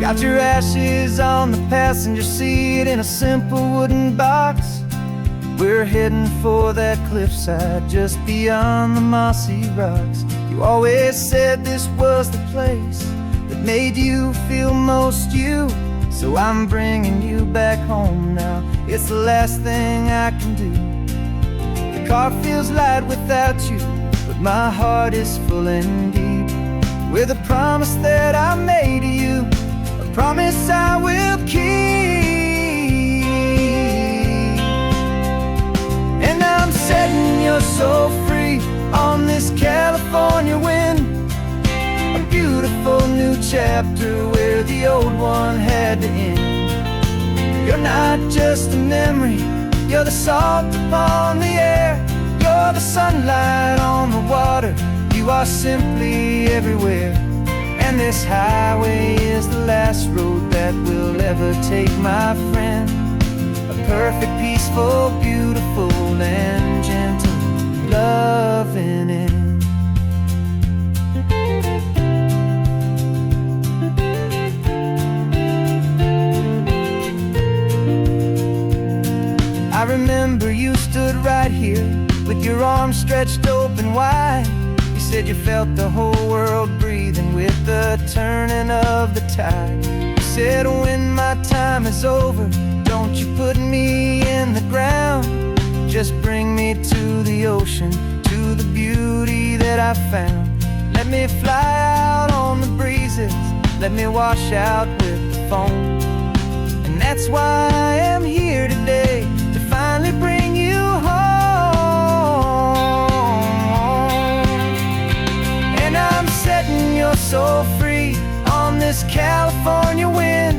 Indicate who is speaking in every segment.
Speaker 1: Got your ashes on the passenger seat in a simple wooden box. We're heading for that cliffside just beyond the mossy rocks. You always said this was the place that made you feel most you. So I'm bringing you back home now. It's the last thing I can do. The car feels light without you, but my heart is full and deep with a promise that I made to you, a promise I will keep. And I'm setting your soul free on this California wind, a beautiful new chapter where the old one had to end. You're not just a memory, you're the salt upon the air, you're the sunlight on the water, you are simply everywhere. And this highway is the last road that we'll ever take, my friend. A perfect, peaceful, beautiful, and gentle loving end. I remember you stood right here with your arms stretched open wide. You said you felt the whole world breathing with the turning of the tide. You said when my time is over, don't you put me in the ground, just bring me to the ocean, to the beauty that I found. Let me fly out on the breezes, let me wash out with the foam. And that's why I am here today, to finally bring you home. And I'm setting your soul free on this California wind,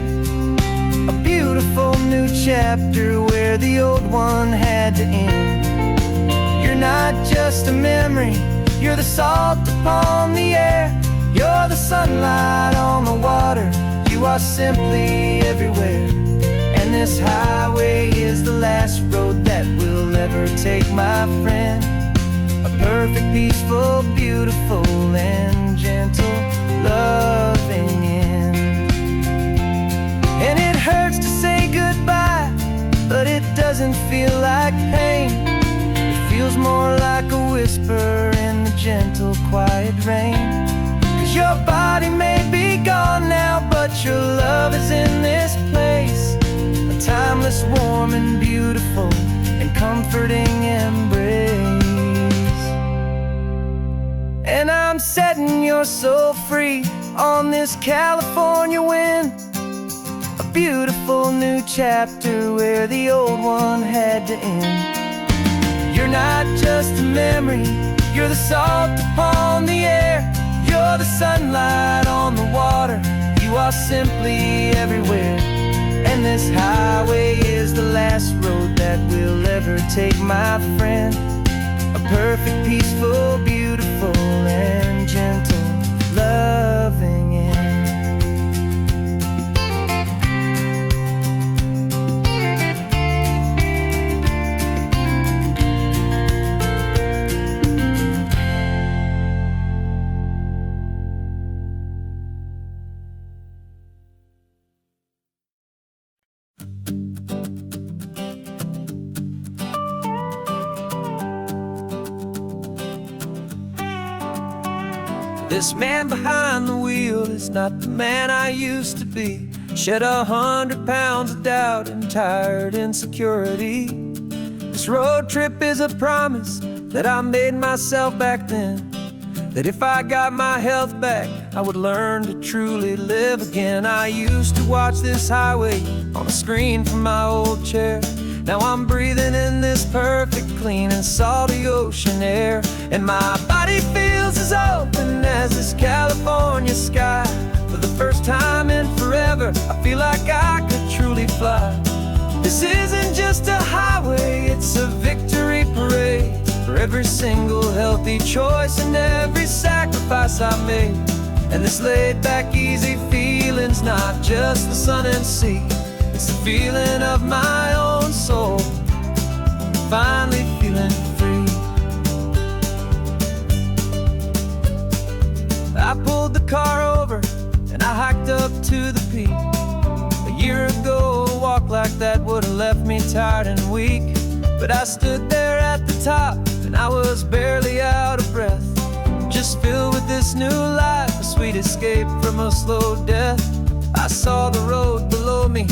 Speaker 1: a beautiful new chapter where the old one had to end. You're not just a memory, you're the salt upon the air, you're the sunlight on the water, you are simply everywhere. And this highway is the last road that we'll ever take, my friend. A perfect, peaceful, beautiful, and gentle loving end. And it hurts to say goodbye, but it doesn't feel like pain. It feels more like a whisper in the gentle, quiet rain. 'Cause your body may be gone now, but your love is in this place, a timeless, warm, and beautiful, and comforting embrace. And I'm setting your soul free on this California wind, a beautiful new chapter where the old one had to end. You're not just a memory, you're the salt upon the air, you're the sunlight on the water, you are simply everywhere. And this highway is the last road that we'll ever take, my friend. A perfect, peaceful, beautiful, and gentle loving end. This man behind the wheel is not the man I used to be. Shed 100 pounds of doubt and tired insecurity. This road trip is a promise that I made myself back then, that if I got my health back, I would learn to truly live again. I used to watch this highway on a screen from my old chair. Now I'm breathing in this perfect, clean, and salty ocean air. And my body feels as open as this California sky. For the first time in forever, I feel like I could truly fly. This isn't just a highway, it's a victory parade for every single healthy choice and every sacrifice I made. And this laid-back, easy feeling's not just the sun and sea, it's the feeling of my own soul, finally feeling free. I pulled the car over and I hiked up to the peak. tired and weak, but I stood there at the top and I was barely out of breath, just filled with this new life, a sweet escape from a slow death. I saw the road below me,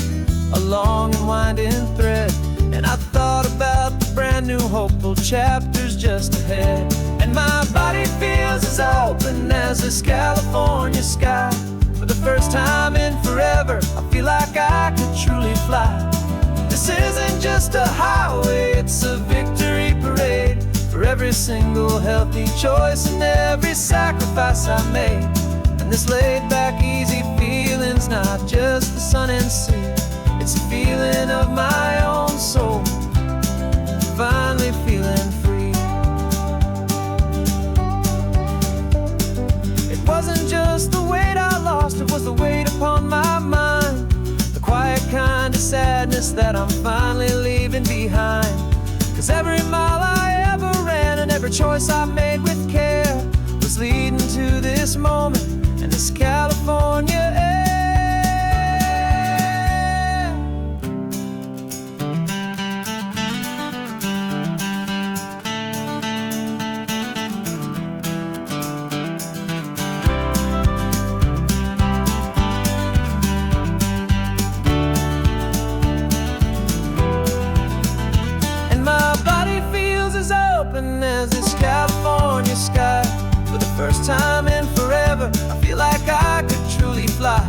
Speaker 1: a long and winding thread, and I thought about the brand new hopeful chapters just ahead. And my body feels as open as this California sky. For the first time in forever, I feel like I could truly fly. This isn't just a highway, it's a victory parade for every single healthy choice and every sacrifice I made. And this laid-back, easy feeling's not just the sun and sea, it's a feeling of my own soul, finally feeling free. It wasn't just the weight I lost, it was the weight upon my mind, the quiet kind of sadness that I'm finally leaving behind. 'Cause every mile I ever ran and every choice I made with care was leading to this moment and this California air. As this California sky, for the first time in forever, I feel like I could truly fly.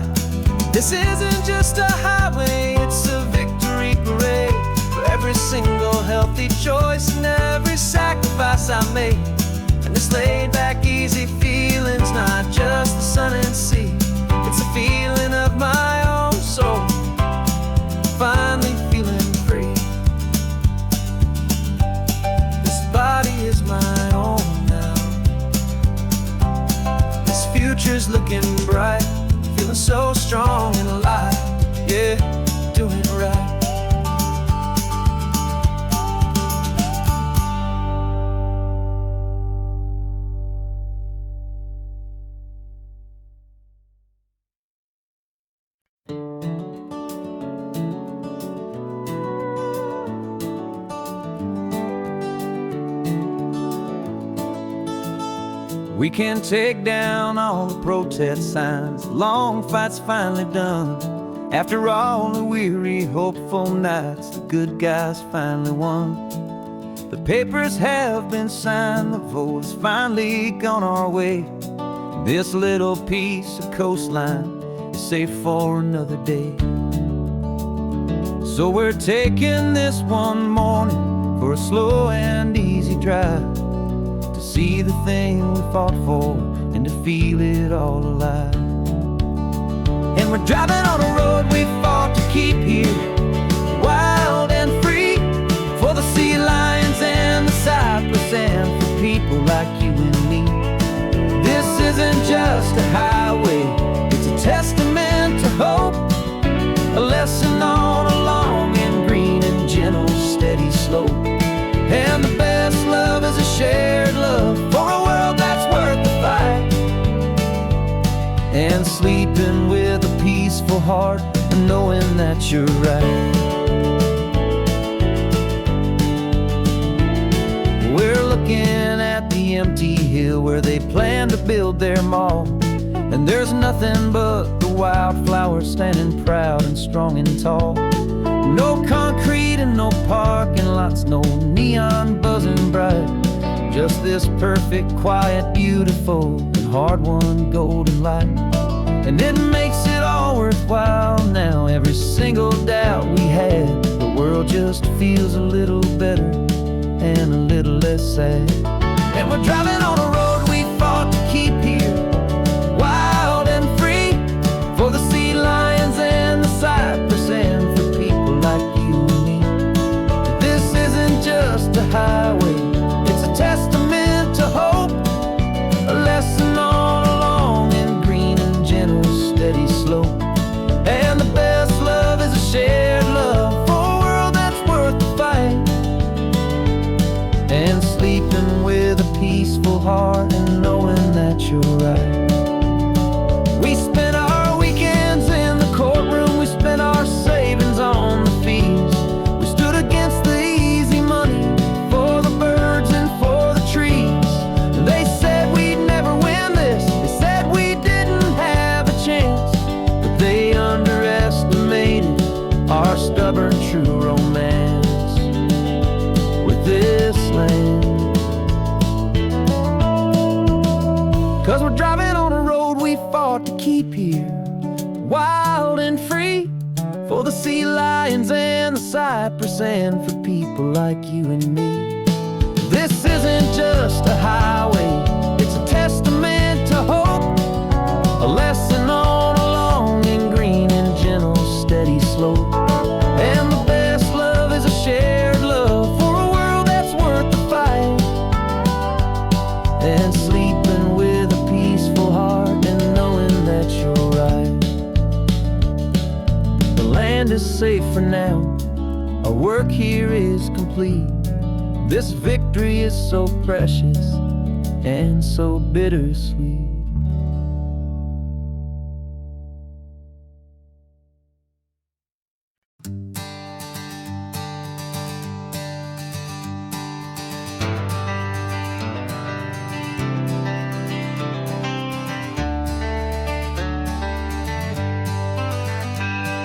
Speaker 1: This isn't just a highway, it's a victory parade for every single healthy choice and every sacrifice I made. And this laid-back, easy feeling's not just the sun and sea, it's a feeling of my own soul, finally feeling free. Body is my own now. This future's looking bright, feeling so strong and alive. Yeah, doing right. We can take down all the protest signs, the long fight's finally done. After all the weary, hopeful nights, the good guys finally won. The papers have been signed, the vote has finally gone our way. This little piece of coastline is safe for another day. So we're taking this one morning for a slow and easy drive, see the thing we fought for and to feel it all alive. And we're driving on a road we fought to keep here, wild and free, for the sea lions and the cypress and for people like you and me. This isn't just a highway, it's a testament to hope, a lesson on a long and green and gentle steady slope. And the best love is a shared love for a world that's worth the fight, and sleeping with a peaceful heart and knowing that you're right. We're looking at the empty hill where they plan to build their mall, and there's nothing but the wildflowers standing proud and strong and tall. No concrete and no parking lots, no neon buzzing bright, just this perfect, quiet, beautiful, and hard-won golden light. And it makes it all worthwhile now, every single doubt we had. The world just feels a little better and a little less sad. And we're driving on a road we fought to keep here, wild and free, for the sea lions and the cypress and for people like you and me. This isn't just a highway, it's a testament to hope, a lesson on a long and green and gentle steady slope. And the best love is a shared love for a world that's worth the fight, and sleeping with a peaceful heart and knowing that you're right. We spent our weekends in the courtroom, we spent our savings on the fees. We stood Cypress and for people like you and me. This isn't just a highway, it's a testament to hope, a lesson on a long and green and gentle steady slope. And the best love is a shared love for a world that's worth the fight, and sleeping with a peaceful heart and knowing that you're right. The land is safe for now, our work here is complete. This victory is so precious and so bittersweet.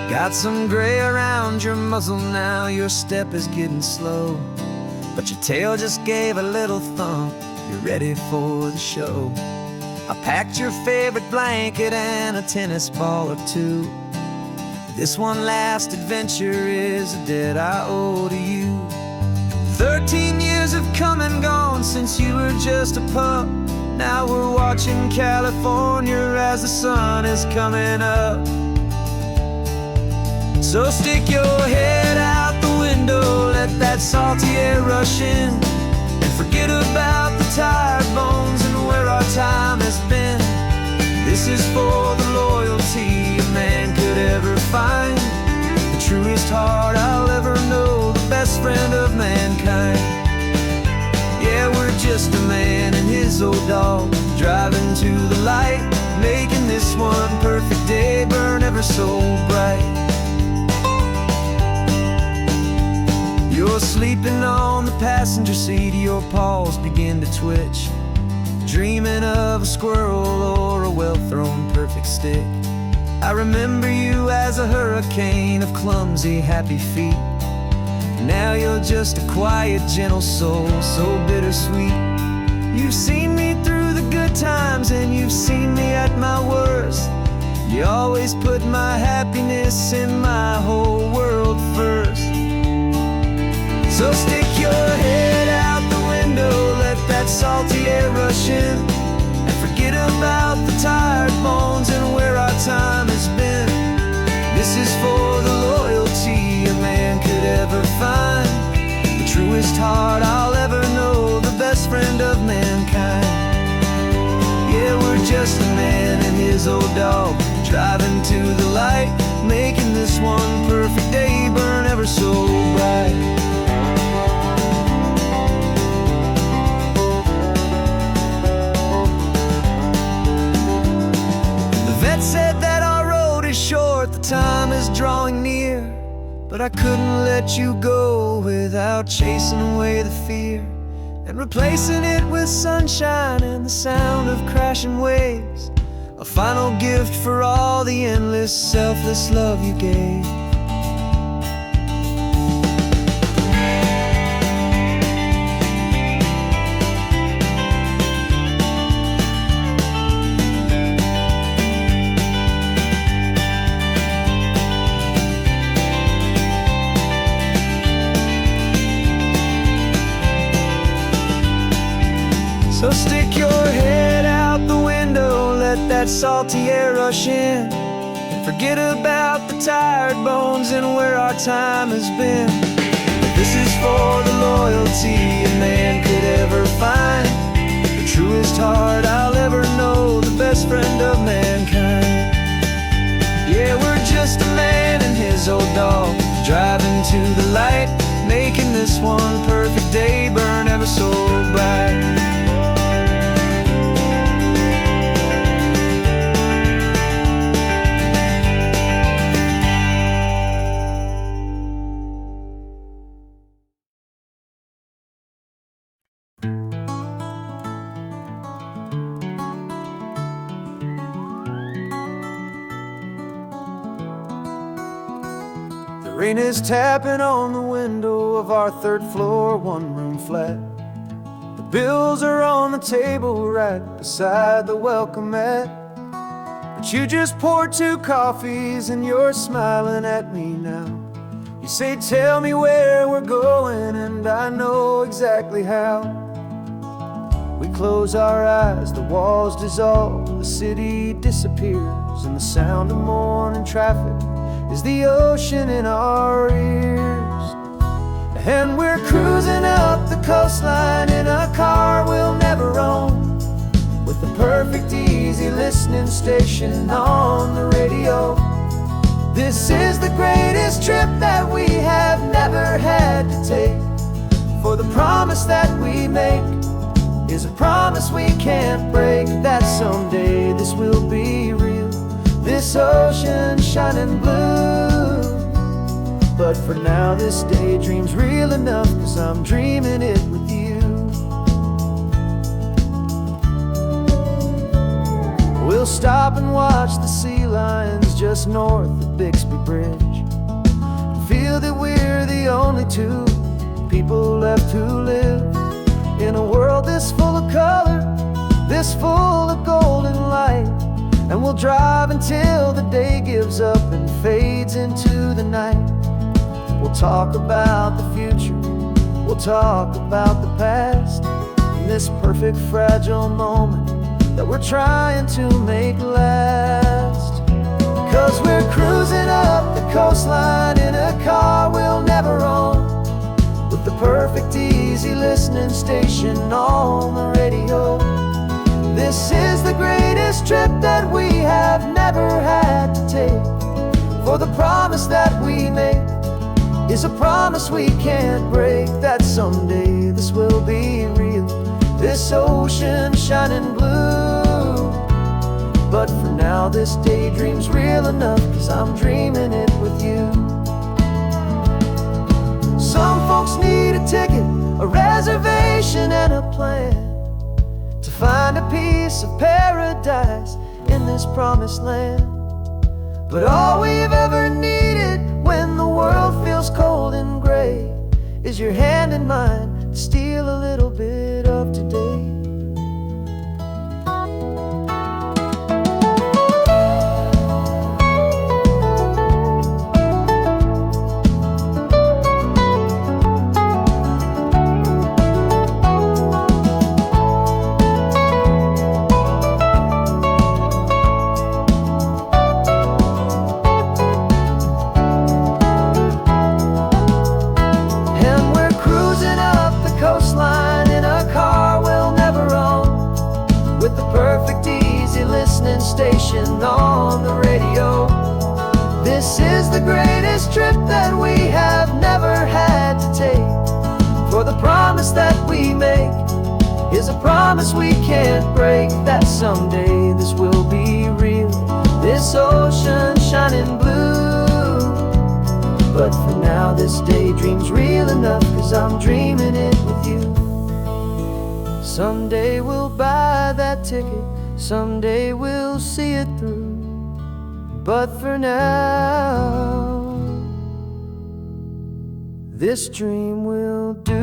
Speaker 1: Got some gray around your muzzle now, your step is getting slow, but your tail just gave a little thump, you're ready for the show. I packed your favorite blanket and a tennis ball or two. This one last adventure is a debt I owe to you. 13 years have come and gone since you were just a pup. Now we're watching California as the sun is coming up. So stick your head out the window, let that salty air rush in, and forget about the tired bones and where our time has been. This is for the loyalty a man could ever find, the truest heart I'll ever know, the best friend of mankind. Yeah, we're just a man and his old dog, driving to the light, making this one perfect day burn ever so bright. You're sleeping on the passenger seat, your paws begin to twitch, dreaming of a squirrel or a well-thrown perfect stick. I remember you as a hurricane of clumsy, happy feet. Now you're just a quiet, gentle soul, so bittersweet. You've seen me through the good times and you've seen me at my worst. You always put my happiness and my whole world first. So stick your head out the window, let that salty air rush in, and forget about the tired bones and where our time has been. This is for the loyalty a man could ever find, the truest heart I'll ever know, the best friend of mankind. Yeah, we're just a man and his old dog, driving to the light, making this one perfect day burn ever so bright. Said that our road is short, the time is drawing near, but I couldn't let you go without chasing away the fear and replacing it with sunshine and the sound of crashing waves, a final gift for all the endless, selfless love you gave. So stick your head out the window, let that salty air rush in, and forget about the tired bones and where our time has been. This is for the loyalty a man could ever find, the truest heart I'll ever know, the best friend of mankind. Yeah, we're just a man and his old dog, driving to the light, making this one perfect day burn ever so bright. Rain is tapping on the window of our third floor, one-room flat. The bills are on the table right beside the welcome mat. But you just poured 2 coffees and you're smiling at me now. You say, tell me where we're going, and I know exactly how. We close our eyes, the walls dissolve, the city disappears, and the sound of morning traffic is the ocean in our ears. And we're cruising up the coastline in a car we'll never own, with the perfect easy listening station on the radio. This is the greatest trip that we have never had to take, for the promise that we make is a promise we can't break, that someday this will be real, this ocean shining blue. But for now this daydream's real enough, 'cause I'm dreaming it with you. We'll stop and watch the sea lions just north of Bixby Bridge, and feel that we're the only two people left who live in a world this full of color, this full of golden light. And we'll drive until the day gives up and fades into the night. We'll talk about the future, we'll talk about the past, in this perfect fragile moment that we're trying to make last. 'Cause we're cruising up the coastline in a car we'll never own, with the perfect easy listening station on the radio. This is the greatest trip that we have never had to take, for the promise that we make is a promise we can't break, that someday this will be real, this ocean shining blue. But for now this daydream's real enough, 'cause I'm dreaming it with you. Some folks need a ticket, a reservation and a plan, to find a piece of paradise in this promised land. But all we've ever needed when the world feels cold and gray is your hand in mine to steal a little bit of today. Station on the radio. This is the greatest trip that we have never had to take, for the promise that we make is a promise we can't break, that someday this will be real, this ocean shining blue. But for now this daydream's real enough, 'cause I'm dreaming it with you. Someday we'll buy that ticket, someday we'll see it through, but for now this dream will do.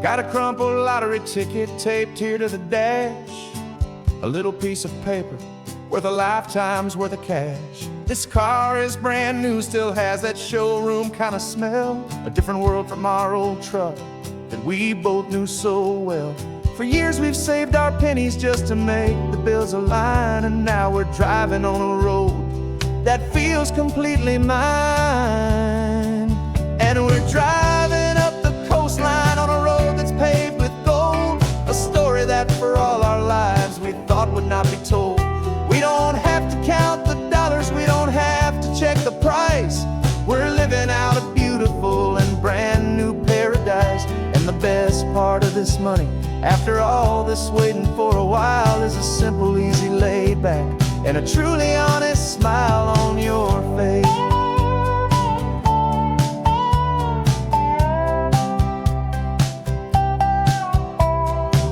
Speaker 2: Got a crumpled lottery ticket taped here to the dash, a little piece of paper worth a lifetime's worth of cash. This car is brand new, still has that showroom kind of smell, a different world from our old truck that we both knew so well. For years we've saved our pennies just to make the bills align, and now we're driving on a road that feels completely mine. And we're driving up the coastline on a road that's paved with gold, a story that for all our lives we thought would not be told. We don't have to count the dollars, we don't have to check the price. We're living out a beautiful and brand new paradise. And the best part of this money, after all this waiting for a while, is a simple, easy, laid back and a truly honest smile on your face.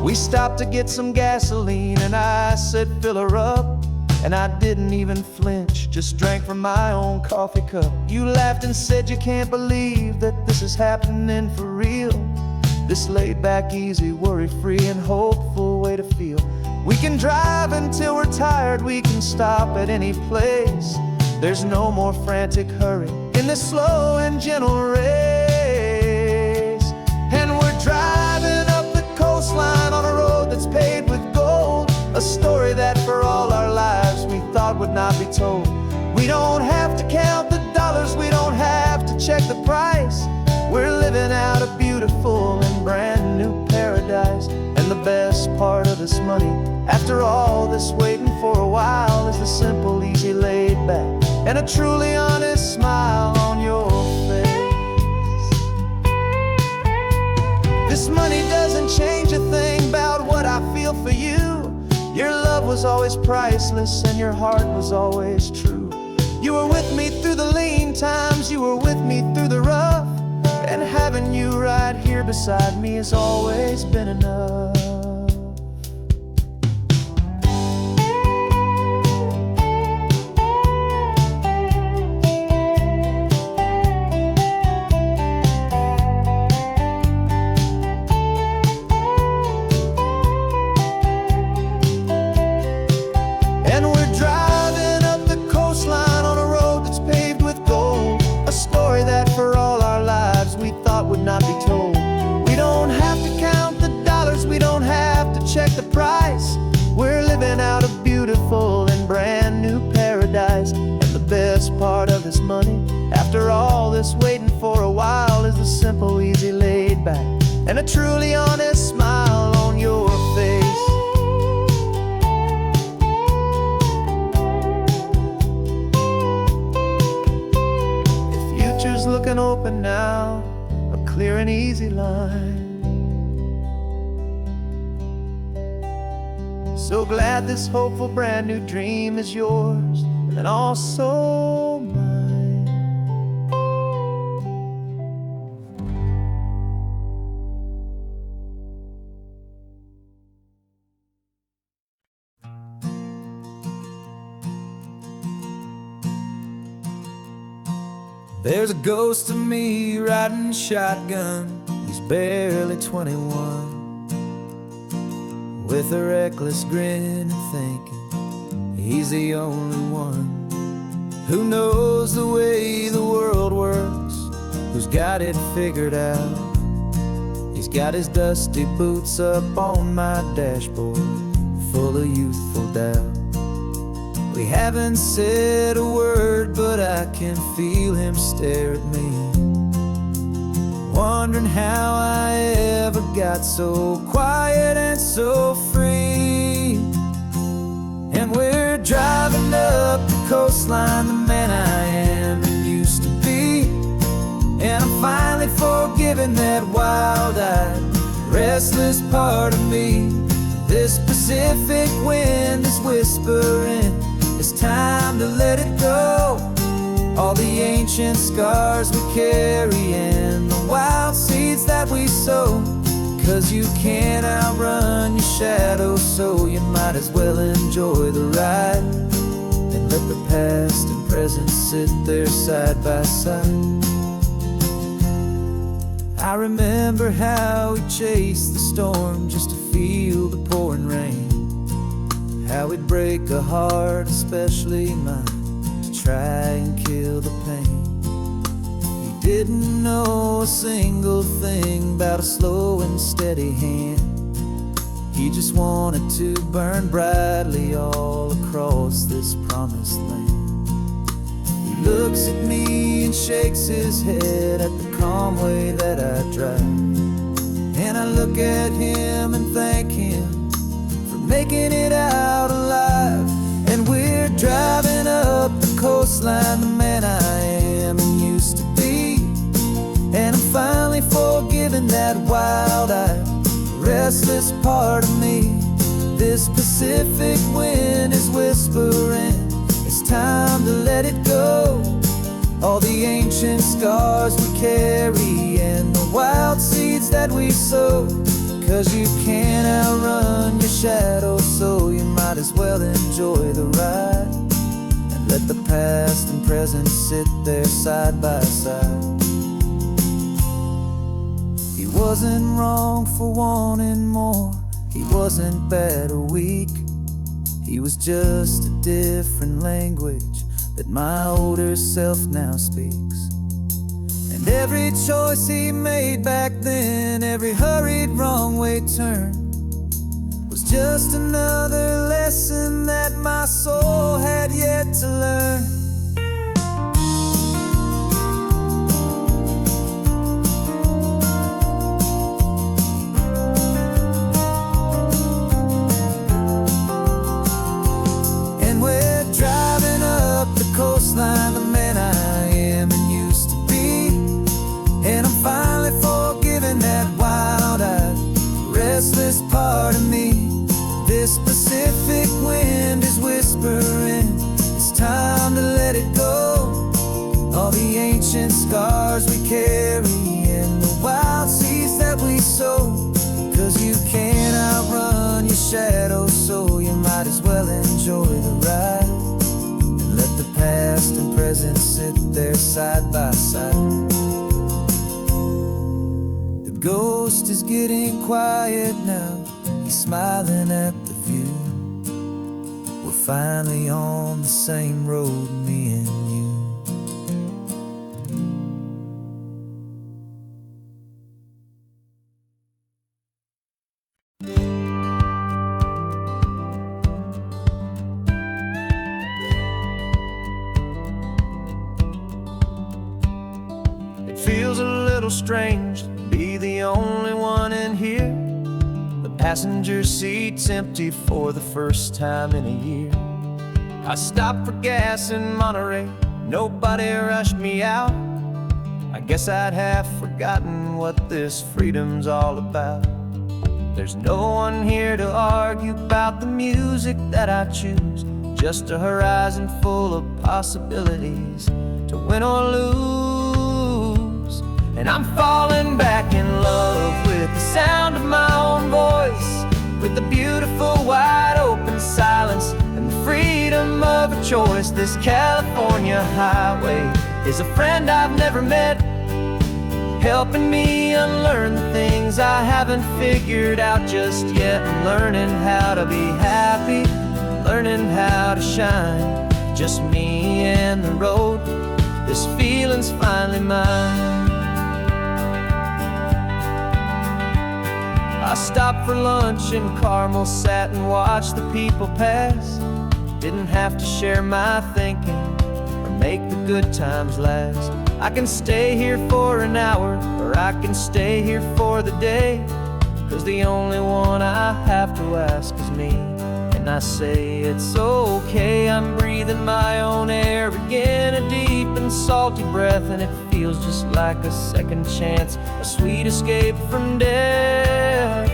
Speaker 2: We
Speaker 1: stopped to get some gasoline, and I said, fill her up. And I didn't even flinch, just drank from my own coffee cup. You laughed and said you can't believe that this is happening for real. This laid back, easy, worry-free and hopeful way to feel. We can drive until we're tired, we can stop at any place. There's no more frantic hurry in this slow and gentle race. And we're driving up the coastline on a road that's paved with gold, a story that for all our lives we thought would not be told. We don't have to count the dollars, we don't have to check the price. We're living out a beautiful and brand new paradise. And the best part of this money, after all this waiting for a while, is the simple, easy, laid back and a truly honest smile on your face. This money doesn't change a thing about what I feel for you. Your love was always priceless and your heart was always true. You were with me through the lean times, you were with me through the rough. And having you right here beside me has always been enough. And we're driving up the coastline on a road that's paved with gold, a story that for all our lives we thought would not be told. We don't have to count the dollars, we don't have to check the price. We're living out a beautiful and brand new paradise. And the best part of this money, after all this waiting for a while, is the simple, easy, laid back and a truly honest smile on your face. Looking open now, a clear and easy line. So glad this hopeful brand new dream is yours and also mine. There's a ghost of me riding shotgun. He's barely 21, with a reckless grin and thinking he's the only one who knows the way the world works, who's got it figured out. He's got his dusty boots up on my dashboard, full of youthful doubt. We haven't said a word, but I can feel him stare at me, wondering how I ever got so quiet and so free. And we're driving up the coastline, the man I am and used to be. And I'm finally forgiving that wild-eyed, restless part of me. This Pacific wind is whispering, it's time to let it go. All the ancient scars we carry and the wild seeds that we sow. 'Cause you can't outrun your shadow, so you might as well enjoy the ride and let the past and present sit there side by side. I remember how we chased the storm just to feel the pouring rain, how we'd break a heart, especially mine, to try and kill the pain. He didn't know a single thing about a slow and steady hand. He just wanted to burn brightly all across this promised land. He looks at me and shakes his head at the calm way that I drive, and I look at him and thank him making it out alive. And we're driving up the coastline, the man I am and used to be. And I'm finally forgiving that wild-eyed, restless part of me. This Pacific wind is whispering, it's time to let it go. All the ancient scars we carry and the wild seeds that we sow. 'Cause you can't outrun your shadow, so you might as well enjoy the ride and let the past and present sit there side by side. He wasn't wrong for wanting more, he wasn't bad or weak. He was just a different language that my older self now speaks. And every choice he made back then, every hurried wrong way turn, was just another lesson that my soul had yet to learn. And we're driving up the coastline, the man I am and used to be. And I'm finally forgiving that wild-eyed, restless part of me. This Pacific wind is whispering, it's time to let it go. All the ancient scars we carry and the wild seeds that we sow. 'Cause you can't outrun your shadow, so you might as well enjoy the ride and let the past and present sit there side by side. The ghost is getting quiet now, he's smiling at the view. We're finally on the same road, me and you.
Speaker 2: It feels a little strange to be the only one in here. The passenger seat's empty for the first time in a year. I stopped for gas in Monterey, nobody rushed me out. I guess I'd have forgotten what this freedom's all about. There's no one here to argue about the music that I choose, just a horizon full of possibilities to win or lose. And I'm falling back in love with the sound of my own voice, with the beautiful wide open silence and the freedom of a choice. This California highway is a friend I've never met, helping me unlearn the things I haven't figured out just yet. I'm learning how to be happy, learning how to shine, just me and the road. This feeling's finally mine. I stopped for lunch in Carmel, sat and watched the people pass. Didn't have to share my thinking or make the good times last. I can stay here for an hour, or I can stay here for the day, 'cause the only one I have to ask is me. And I say it's okay, I'm breathing my own air again, a deep and salty breath, and it feels just like a second chance, a sweet escape from death.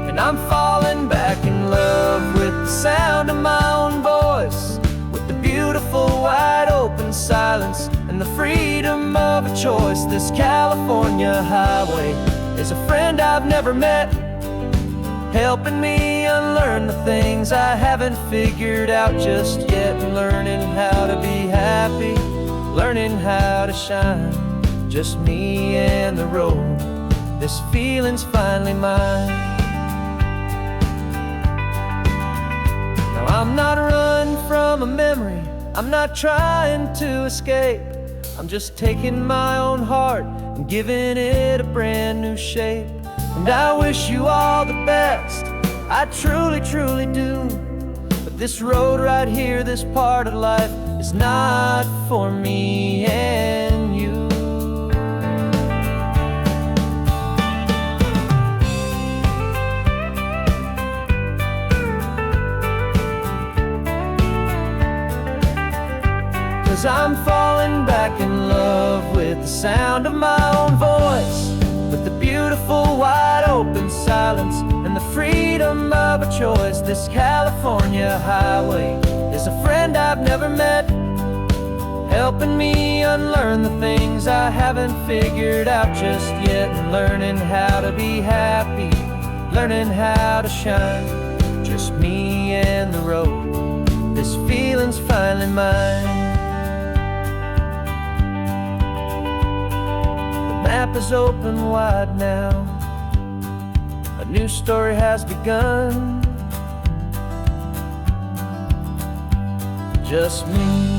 Speaker 2: And I'm falling back in love with the sound of my own voice, with the beautiful wide open silence and the freedom of a choice. This California highway is a friend I've never met, helping me unlearn the things I haven't figured out just yet. Learning how to be happy, learning how to shine, just me and the road. This feeling's finally mine. Now I'm not running from a memory, I'm not trying to escape. I'm just taking my own heart and giving it a brand new shape. And I wish you all the best, I truly, truly do. But this road right here, this part of life, is not for me and you. 'Cause I'm falling back in love with the sound of my own voice, with the beautiful wide open silence and the freedom of a choice. This California highway is a friend I've never met, helping me unlearn the things I haven't figured out just yet. And learning how to be happy,
Speaker 1: learning how to shine. Just me and the road, this feeling's finally mine. The map is open wide now, a new story has begun. Just me.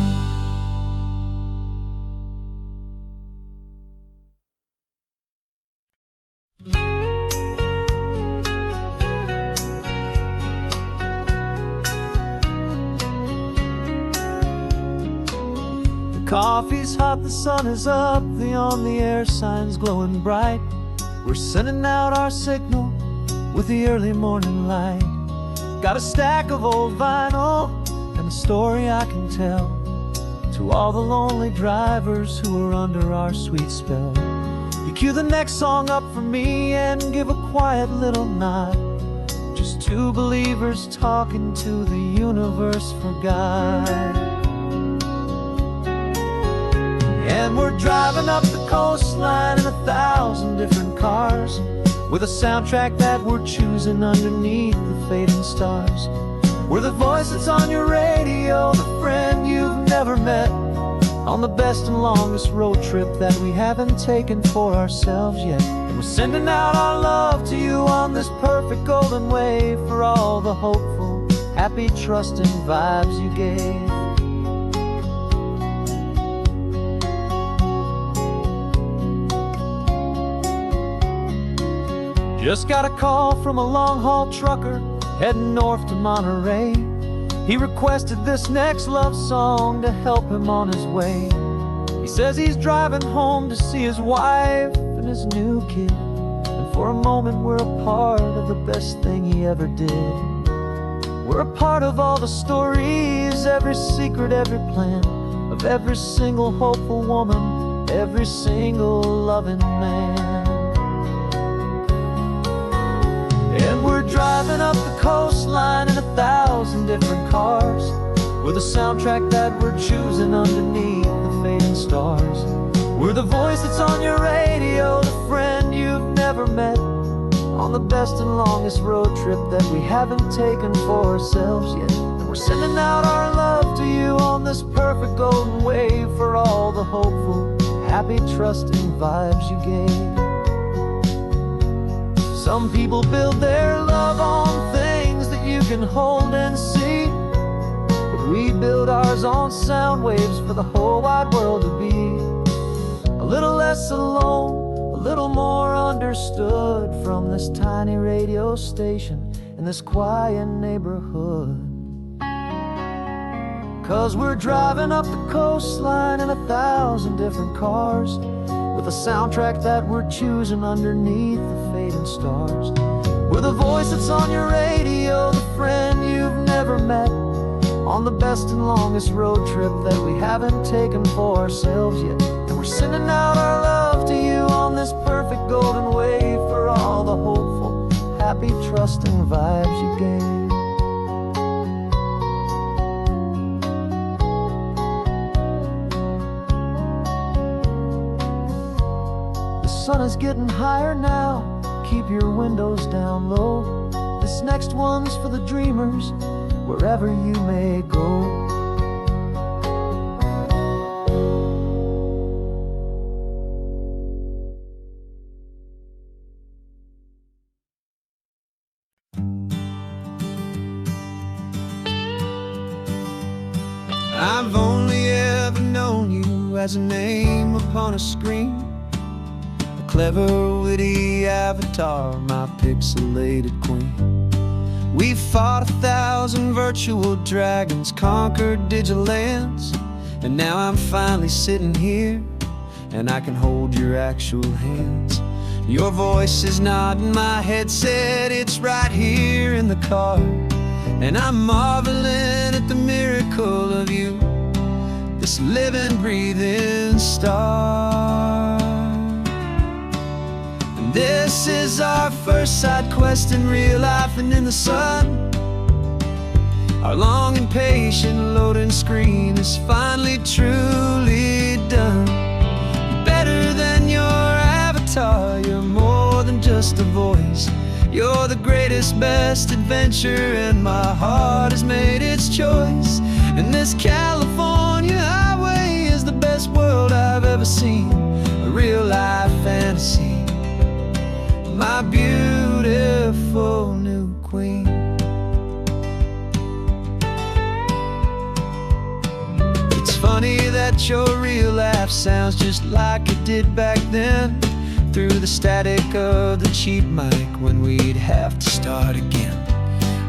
Speaker 3: Coffee's hot, the sun is up, the on-the-air sign's glowing bright. We're sending out our signal with the early morning light. Got a stack of old vinyl and a story I can tell to all the lonely drivers who are under our sweet spell. You cue the next song up for me and give a quiet little nod. Just two believers talking to the universe for God. And we're driving up the coastline in 1,000 different cars, with a soundtrack that we're choosing underneath the fading stars. We're the voice that's on your radio, the friend you've never met, on the best and longest road trip that we haven't taken for ourselves yet. And we're sending out our love to you on this perfect golden wave, for all the hopeful, happy, trusting vibes you gave. Just got a call from a long-haul trucker heading north to Monterey. He requested this next love song to help him on his way. He says he's driving home to see his wife and his new kid, and for a moment we're a part of the best thing he ever did. We're a part of all the stories, every secret, every plan, of every single hopeful woman, every single loving man. And we're driving up the coastline in 1,000 different cars, with a soundtrack that we're choosing underneath the fading stars. We're the voice that's on your radio, the friend you've never met, on the best and longest road trip that we haven't taken for ourselves yet. And we're sending out our love to you on this perfect golden wave, for all the hopeful, happy, trusting vibes you gave. Some people build their love on things that you can hold and see, but we build ours on sound waves for the whole wide world to be a little less alone, a little more understood, from this tiny radio station in this quiet neighborhood. 'Cause we're driving up the coastline in 1,000 different cars, with a soundtrack that we're choosing underneath the fading stars. We're the voice that's on your radio, the friend you've never met, on the best and longest road trip that we haven't taken for ourselves yet. And we're sending out our love to you on this perfect golden wave, for all the hopeful, happy, trusting vibes you gave. The sun is getting higher now, keep your windows down low. This next one's for the dreamers, wherever you may go.
Speaker 2: I've only ever known you as a name upon a screen, a clever, witty avatar, my pixelated queen. We fought 1,000 virtual dragons, conquered digital lands, and now I'm finally sitting here, and I can hold your actual hands. Your voice is not in my headset, it's right here in the car, and I'm marveling at the miracle of you, this living, breathing star. And this is our first side quest in real life and in the sun. Our long and patient loading screen is finally truly done. Better than your avatar, you're more than just a voice.
Speaker 1: You're the greatest, best adventure, and my heart has made its choice. And this California highway is the best world I've ever seen, a real life fantasy, my beautiful new queen. It's funny that your real life sounds just like it did back then, through the static of the cheap mic when we'd have to start again,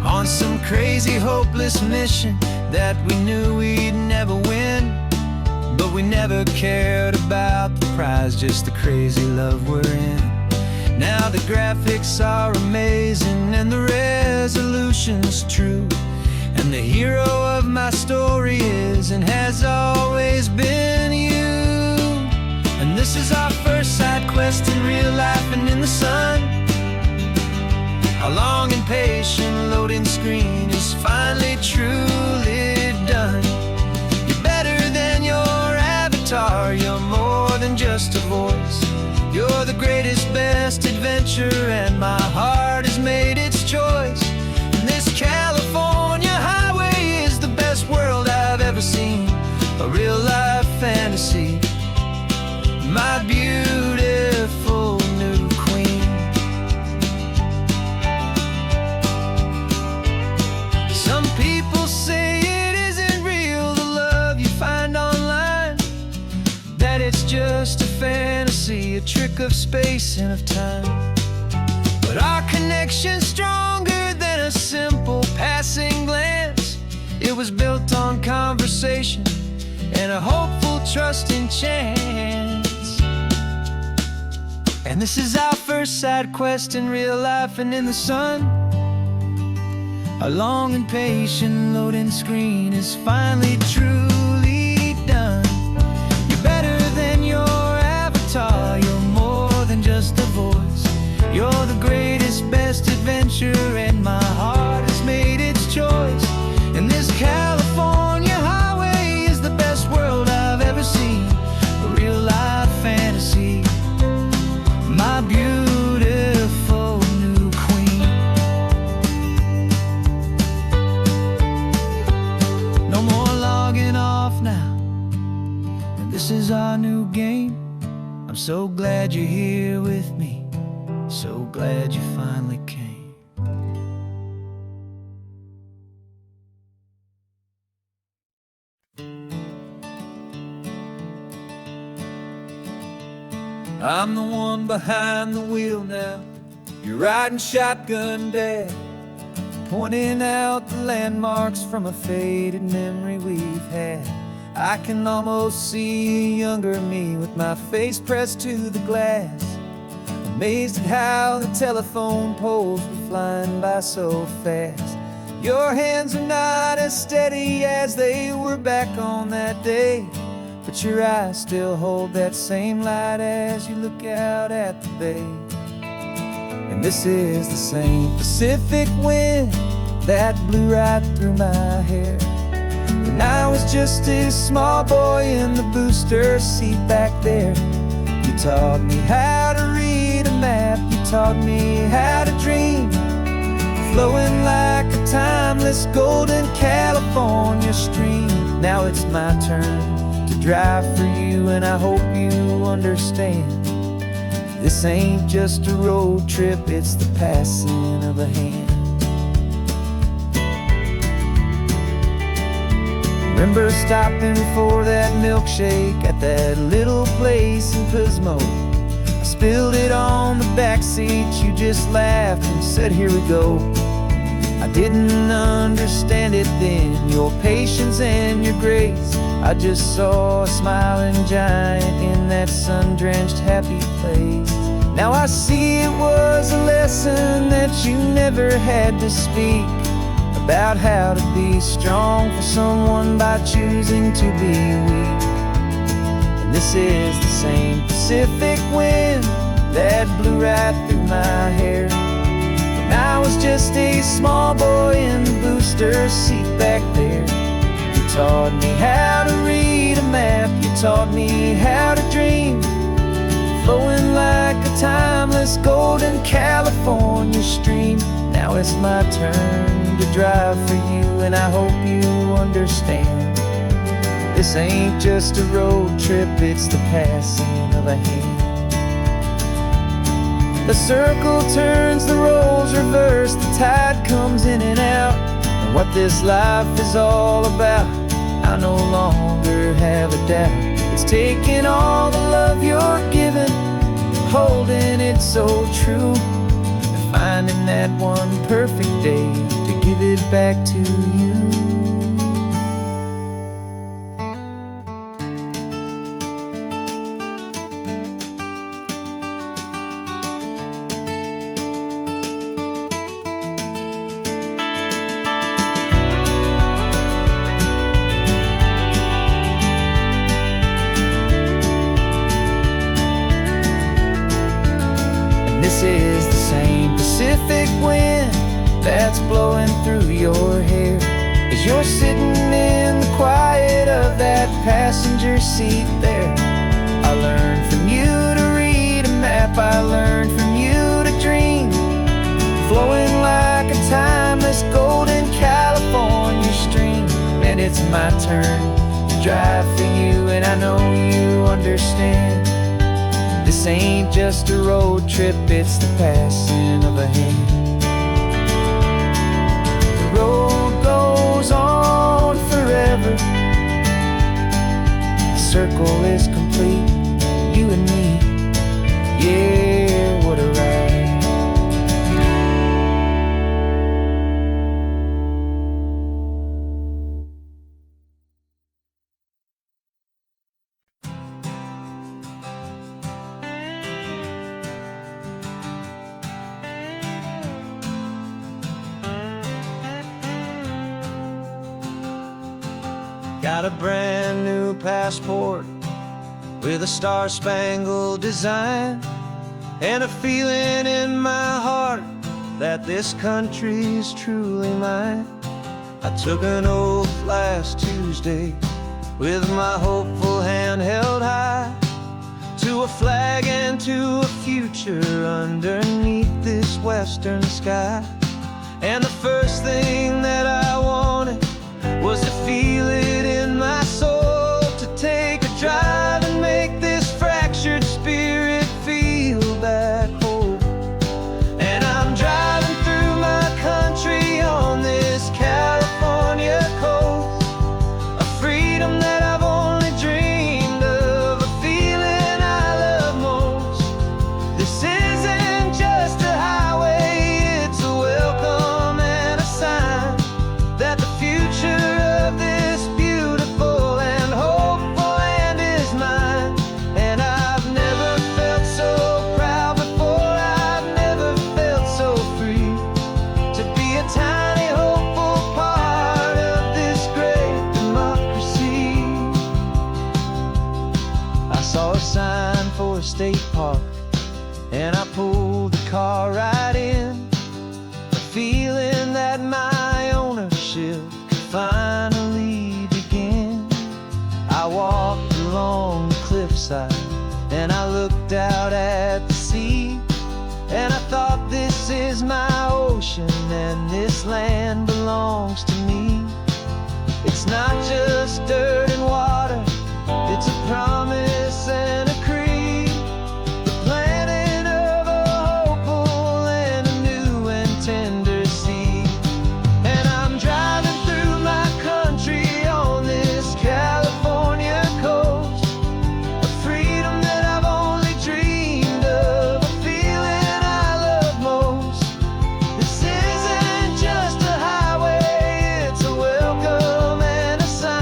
Speaker 1: on some crazy hopeless mission that we knew we'd never win. But we never cared about the prize, just the crazy love we're in. Now the graphics are amazing and the resolution's true, and the hero of my story is and has always been you. And this is our first side quest in real life and in the sun. Our long and patient loading screen is finally truly done. You're better than your avatar, you're more than just a voice. You're the greatest, best adventure, and my heart has made its choice. And this California highway is the best world I've ever seen, a real life fantasy, my beautiful new queen. Some people say it isn't real, the love you find online, that it's just a fantasy, a trick of space and of time. But our connection's stronger than a simple passing glance. It was built on conversation and a hopeful, trusting chance. And this is our first side quest in real life and in the sun. Our long and patient loading screen is finally truly done. You're better than your avatar, you're more than just a voice. You're the greatest, best adventure, and my heart has made its choice. And this California highway is the best world I've ever seen, a real life fantasy, my beautiful new queen. No more logging off now, and this is our new game. I'm so glad you're here with me, so glad you finally came. I'm the one behind the wheel now, you're riding shotgun, Dad, pointing out the landmarks from a faded memory we've had. I can almost see a younger me with my face pressed to the glass, amazed at how the telephone poles were flying by so fast. Your hands are not as steady as they were back on that day, but your eyes still hold that same light as you look out at the bay. And this is the same Pacific wind that blew right through my hair when I was just a small boy in the booster seat back there. You taught me how to read a map, you taught me how to dream, flowing like a timeless golden California stream. Now it's my turn to drive for you, and I hope you understand. This ain't just a road trip, it's the passing of a hand. Remember stopping for that milkshake at that little place in Pismo? I spilled it on the back seat, you just laughed and said, here we go. I didn't understand it then, your patience and your grace. I just saw a smiling giant in that sun-drenched happy place. Now I see it was a lesson that you never had to speak, about how to be strong for someone by choosing to be weak. And this is the same Pacific wind that blew right through my hair when I was just a small boy in the booster seat back there. You taught me how to read a map, you taught me how to dream, flowing like a timeless golden California stream. Now it's my turn to drive for you, and I hope you understand. This ain't just a road trip, it's the passing of a hand. The circle turns, the roles reverse, the tide comes in and out. And what this life is all about, I no longer have a doubt. It's taking all the love you're giving, holding it so true, and finding that one perfect day to give it back to you. This is the same Pacific wind that's blowing through your hair as you're sitting in the quiet of that passenger seat there. I learned from you to read a map, I learned from you to dream, flowing like a timeless golden California stream. And it's my turn to drive for you, and I know you understand. This ain't just a road trip, it's the passing of a hand. The road goes on forever, the circle is complete, you and me, yeah, what a ride. Got a brand new passport with a star-spangled design, and a feeling in my heart that this country's truly mine. I took an oath last Tuesday with my hopeful hand held high, to a flag and to a future underneath this western sky. And the first thing that I wanted was to feel it in my soul, to take a drive and make this fractured spirit feel back home. And I'm driving through my country on this California coast, a freedom that I've only dreamed of, a feeling I love most. This isn't just a highway, it's a welcome and a sign that the future of this beautiful and hopeful land is mine. And I've never felt so proud before, I've never felt so free, to be a tiny hopeful part of this great democracy. I saw a sign for a state park, and I pulled the car right in, a feeling that my ownership could finally begin. I walked along the cliffside, and I looked out at the sea, and I thought, this is my ocean, and this land belongs to me. It's not just dirt and water, it's a promise and a creed, the planting of a hopeful and a new and tender seed. And I'm driving through my country on this California coast, a freedom that I've only dreamed of, a feeling I love most. This isn't just a highway, it's a welcome and a sign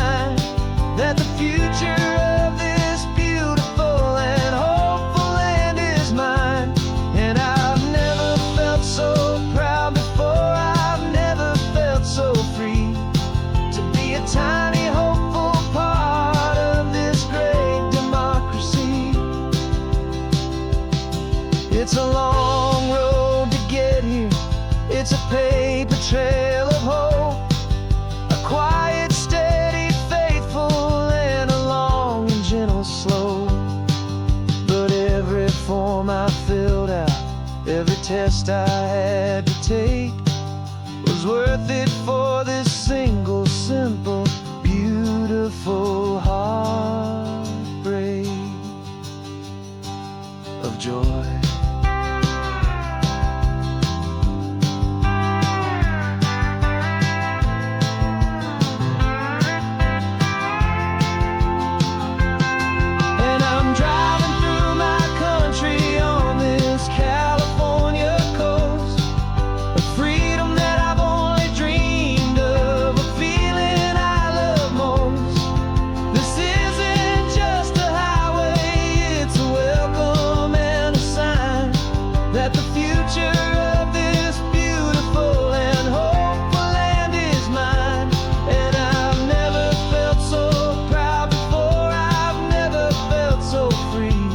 Speaker 3: Every test I had to take was worth it for this single, simple, beautiful heartbreak of joy. And I'm driving through my country on this California coast, a freedom that I've only dreamed of, a feeling I love most. This isn't just a highway, it's a welcome and a sign that the future of this beautiful and hopeful land is mine. And I've never felt so proud before, I've never felt so free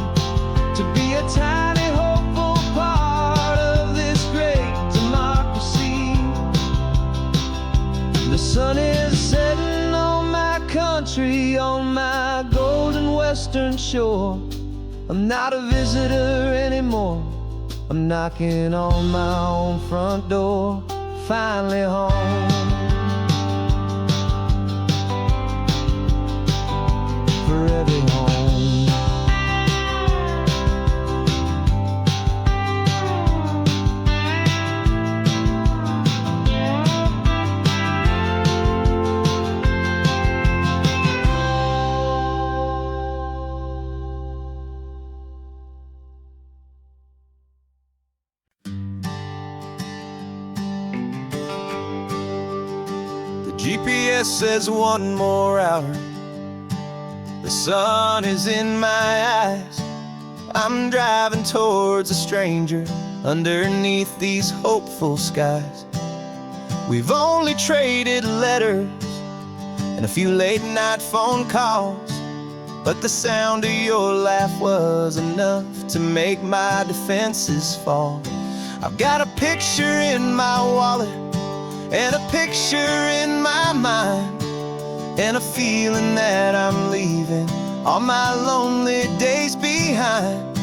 Speaker 3: to be a tiny hopeful part of this great democracy. The sun is setting on my country, on my golden western shore. I'm not a visitor anymore, I'm knocking on my own front door, finally home. Forever home.
Speaker 2: GPS says 1 more hour. The sun is in my eyes. I'm driving towards a stranger underneath these hopeful skies. We've only traded letters and a few late night phone calls, but the sound of your laugh was enough to make my defenses fall. I've got a picture in my wallet and a picture in my mind, and a feeling that I'm leaving all my lonely days behind.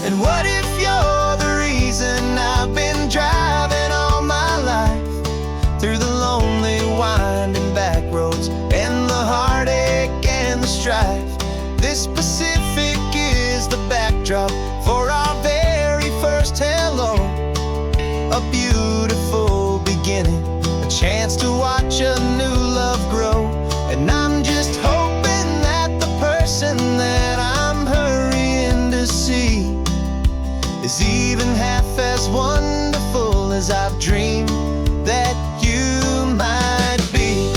Speaker 2: And what if you're the reason I've been driving all my life, through the lonely winding back roads and the heartache and the strife? This Pacific is the backdrop for our very first hello, a beautiful beginning, a chance to watch a new love grow. And I'm just hoping that the person that I'm hurrying to see is even half as wonderful as I've dreamed that you might be.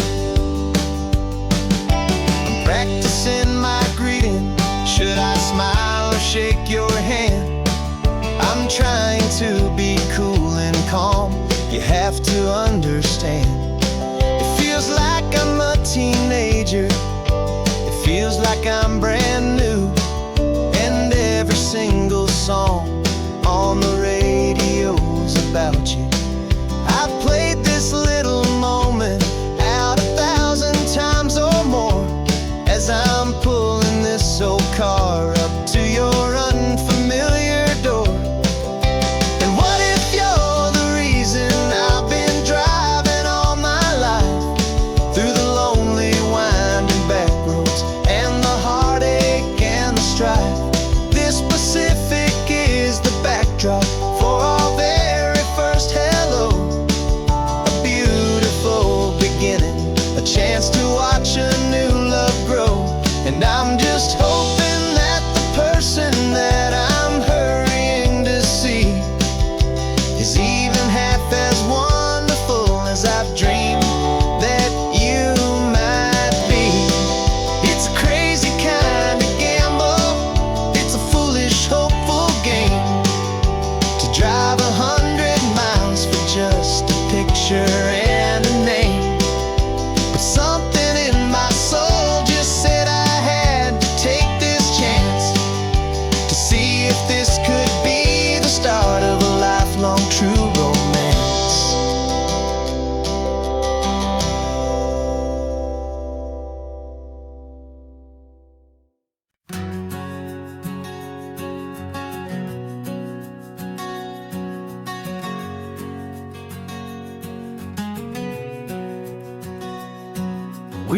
Speaker 2: I'm practicing my greeting. Should I smile or shake your hand? I'm trying to be cool and calm, you have to understand. It feels like I'm a teenager, it feels like I'm brand new, and every single song on the radio's about you. I've played this little moment out 1,000 times or more, as I'm pulling this old car up to your unfamiliar door. And what if you're the reason I've been driving all my life, through the lonely winding back roads and the heartache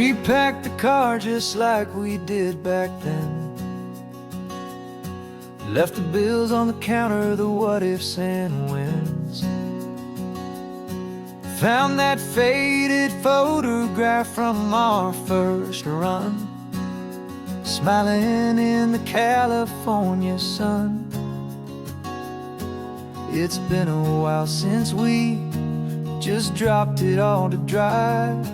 Speaker 3: We packed the car just like we did back then. Left the bills on the counter, the what-ifs and whens. Found that faded photograph from our first run, smiling in the California sun. It's been a while since we just dropped it all to drive.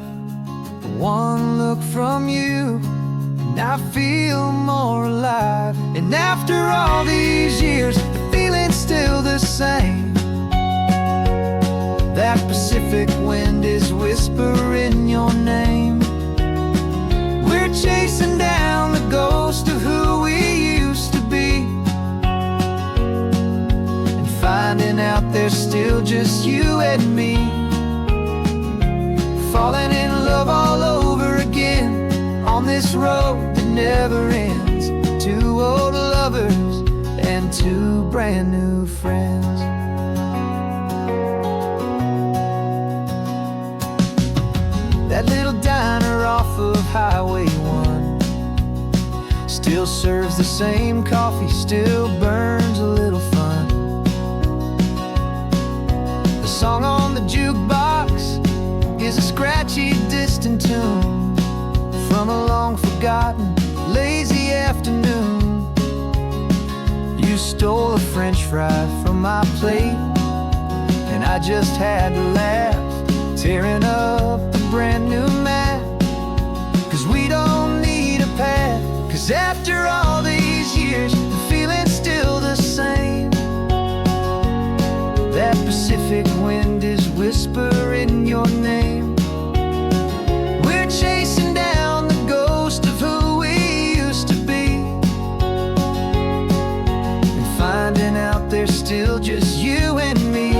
Speaker 3: One look from you and I feel more alive. And after all these years, the feeling's still the same. That Pacific wind is whispering your name. We're chasing down the ghost of who we used to be, and finding out there's still just you and me. Falling in love all over again on this road that never ends. Two old lovers and two brand new friends. That little diner off of Highway 1 still serves the same coffee, still burns a little fun. The song on the jukebox is a scratchy, distant tune from a long forgotten, lazy afternoon. You stole a French fry from my plate, and I just had to laugh, tearing up the brand new map. Cause we don't need a path, cause after all these years, the feeling's still the same. That Pacific wind is whispering your name. We're chasing down the ghost of who we used to be, and finding out there's still just you and me.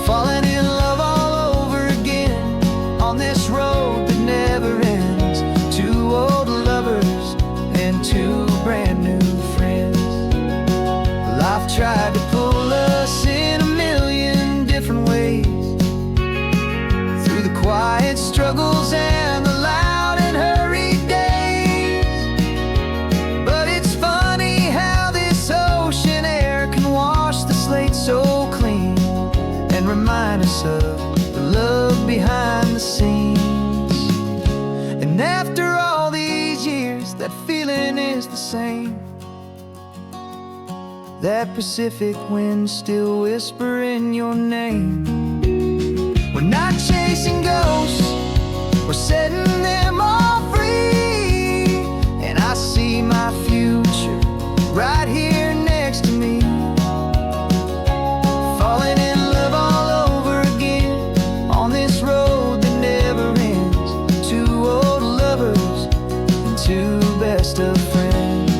Speaker 3: Falling in love all over again on this road that never ends. Two old lovers and two brand new friends. Life tried to pull us in a million different ways, through the quiet struggles and the loud and hurried days. But it's funny how this ocean air can wash the slate so clean and remind us of the love behind the scenes. And after all these years, that feeling is the same. That Pacific wind still whispering your name. We're not chasing ghosts, we're setting them all free. And I see my future right here next to me. Falling in love all over again on this road that never ends. Two old lovers and two best of friends.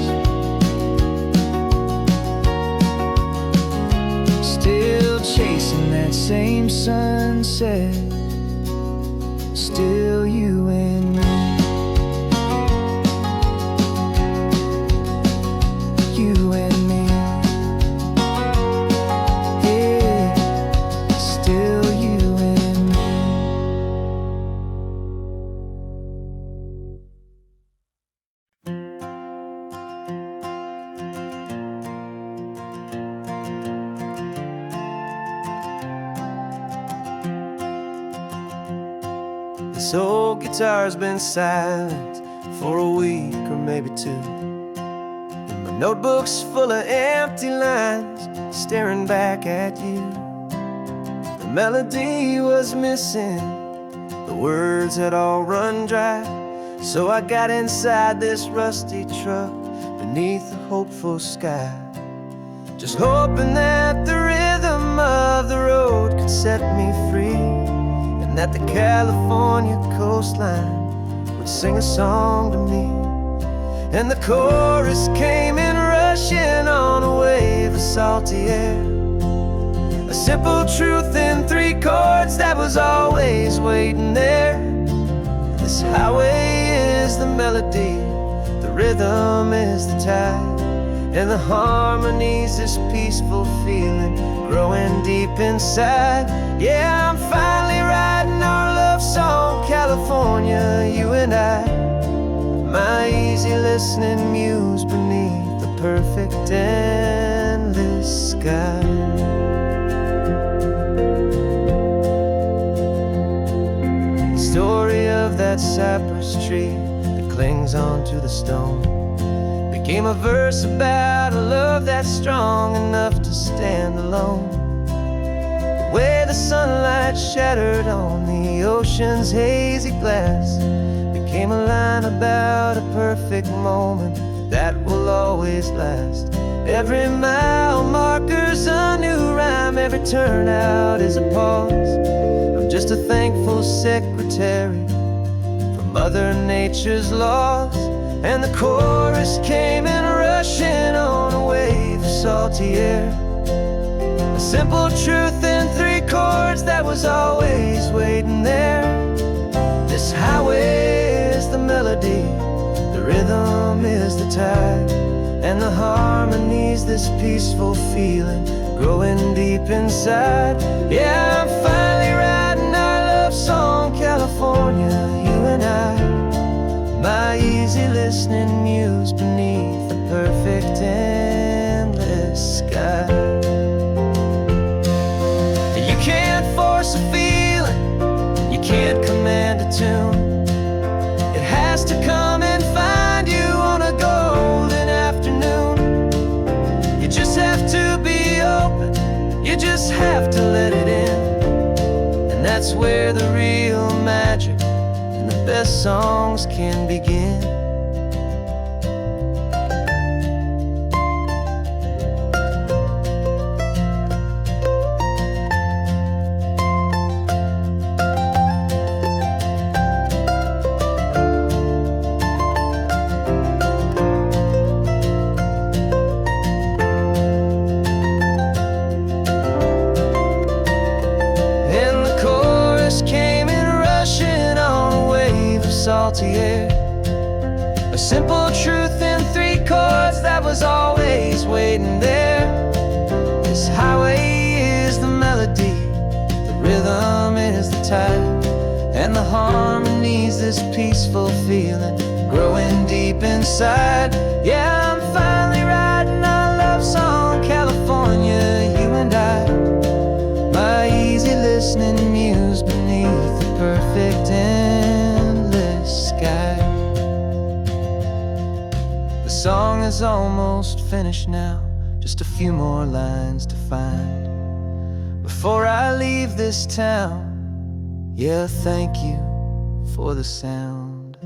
Speaker 3: Still chasing that same sunset, still you and me. You and me. Yeah, still you and me.
Speaker 1: This old guitar's been silent for a week or maybe two, and my notebook's full of empty lines staring back at you. The melody was missing, the words had all run dry. So I got inside this rusty truck beneath the hopeful sky, just hoping that the rhythm of the road could set me free, and that the California coastline would sing a song to me. And the chorus came in rushing on a wave of salty air, a simple truth in three chords that was always waiting there. This highway is the melody, the rhythm is the tide, and the harmony's this peaceful feeling growing deep inside. Yeah, I'm finally writing our love song, California, you and I. My easy listening muse beneath the perfect endless sky. The story of that cypress tree that clings onto the stone became a verse about a love that's strong enough to stand alone. The way the sunlight shattered on the ocean's hazy glass became a line about a perfect moment that will always last. Every mile marker's a new rhyme, every turnout is a pause. I'm just a thankful secretary for Mother Nature's laws. And the chorus came in rushing on a wave of salty air. A simple truth in 3 chords that was always waiting there. This highway is the melody, the rhythm is the tide, and the harmony's this peaceful feeling growing deep inside. Yeah, I'm finally writing our love song, California, you and I. My easy listening muse beneath the perfect endless sky. You can't force a feeling, you can't command a tune. It has to come and find you on a golden afternoon. You just have to be open, you just have to let it in. And that's where the real magic and the best songs can begin. Salty air, a simple truth in 3 chords that was always waiting there. This highway is the melody, the rhythm is the tide, and the harmony's this peaceful feeling growing deep inside. Yeah, I'm finally writing our love song, California, you and I. My easy listening muse beneath the perfect sky. The song is almost finished now, just a few more lines to find before I leave this town. Yeah, thank you for the sound.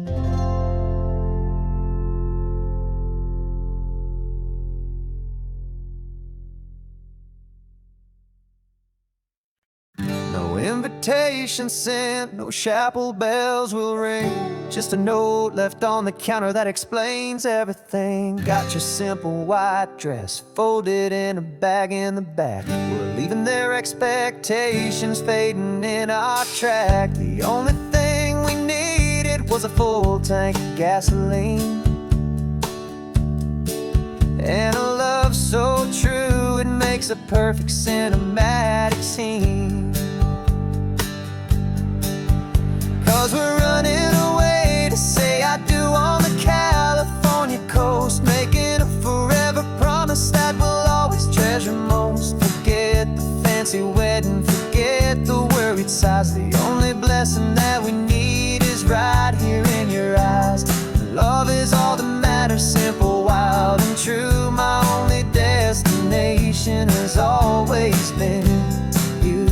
Speaker 1: No invitation sent, no chapel bells will ring, just a note left on the counter that explains everything. Got your simple white dress folded in a bag in the back. We're leaving their expectations fading in our track. The only thing we needed was a full tank of gasoline, and a love so true it makes a perfect cinematic scene. 'Cause we're running away to say I do on the California coast, making a forever promise that we'll always treasure most. Forget the fancy wedding, forget the worried sighs. The only blessing that we need is right here in your eyes. Love is all that matters, simple, wild, and true. My only destination has always been you.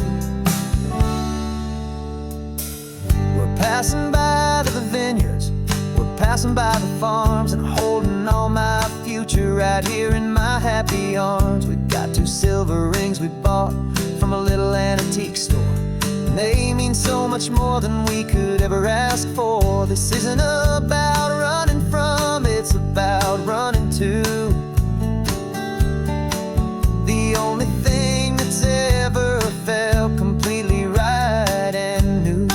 Speaker 1: Passing by the vineyards, we're passing by the farms, and holding all my future right here in my happy arms. We've got 2 silver rings we bought from a little antique store, and they mean so much more than we could ever ask for. This isn't about running from, it's about running to. The only thing that's ever felt completely right and new.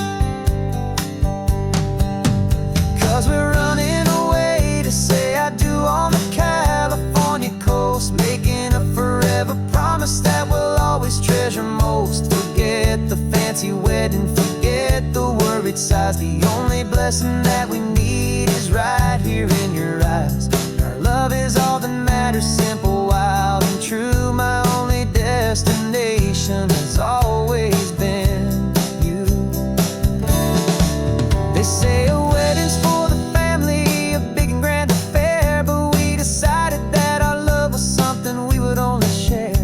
Speaker 1: 'Cause we're running away to say I do on the California coast, making a forever promise that we'll always treasure most. Forget the fancy wedding, forget the worry worried sighs. The only blessing that we need is right here in your eyes. Our love is all that matters, simple, wild, and true. My only destination has always been you. They say a wedding's for the family, a big and grand affair, but we decided that our love was something we would only share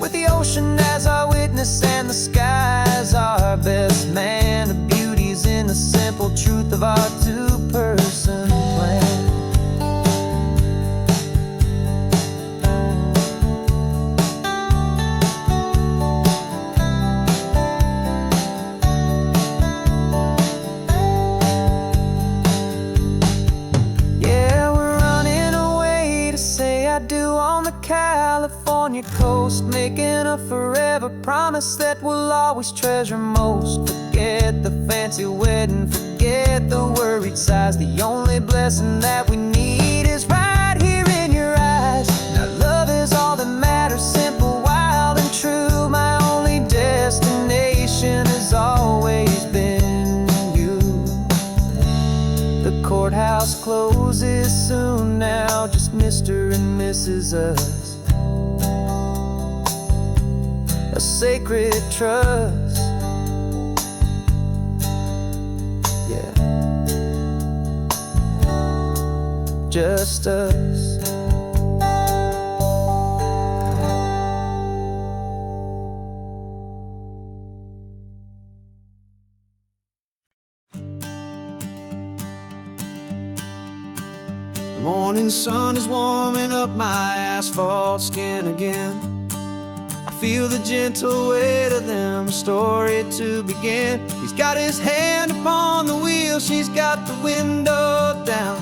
Speaker 1: with the ocean as our witness and the sky as our best man. The beauty's in the simple truth of our two-person plan. California coast, making a forever promise that we'll always treasure most. Forget the fancy wedding, forget the worried sighs. The only blessing that we need is right here in your eyes. Now love is all that matters, simple, wild, and true. My only destination has always been you. The courthouse closes soon now, just Mr. and Mrs. Us. A sacred trust, yeah, just us.
Speaker 2: The morning sun is warming up my asphalt skin again. Feel the gentle weight of them, a story to begin. He's got his hand upon the wheel, she's got the window down.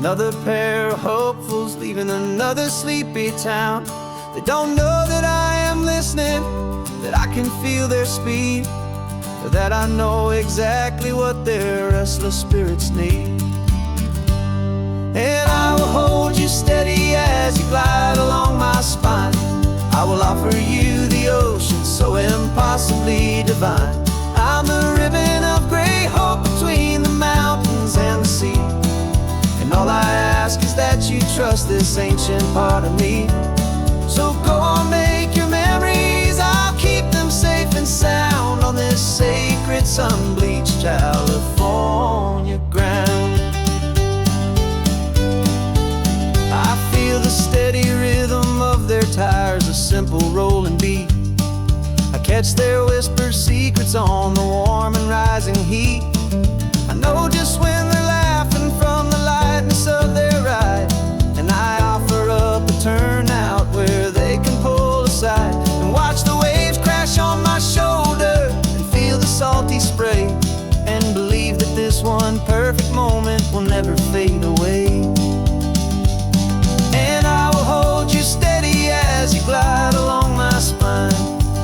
Speaker 2: Another pair of hopefuls leaving another sleepy town. They don't know that I am listening, that I can feel their speed, or that I know exactly what their restless spirits need. And I will hold you steady as you glide along my spine. I will offer you the ocean so impossibly divine. I'm the ribbon of gray hope between the mountains and the sea. And all I ask is that you trust this ancient part of me. So go on, make your memories, I'll keep them safe and sound on this sacred sun-bleached California ground. I feel the steady rhythm of their tires, a simple rolling beat. I catch their whispered secrets on the warm and rising heat. I know just when they're laughing from the lightness of their ride, and I offer up a turnout where they can pull aside and watch the waves crash on my shoulder and feel the salty spray, and believe that this one perfect moment will never fade away. And I will hold you steady as you glide along my spine.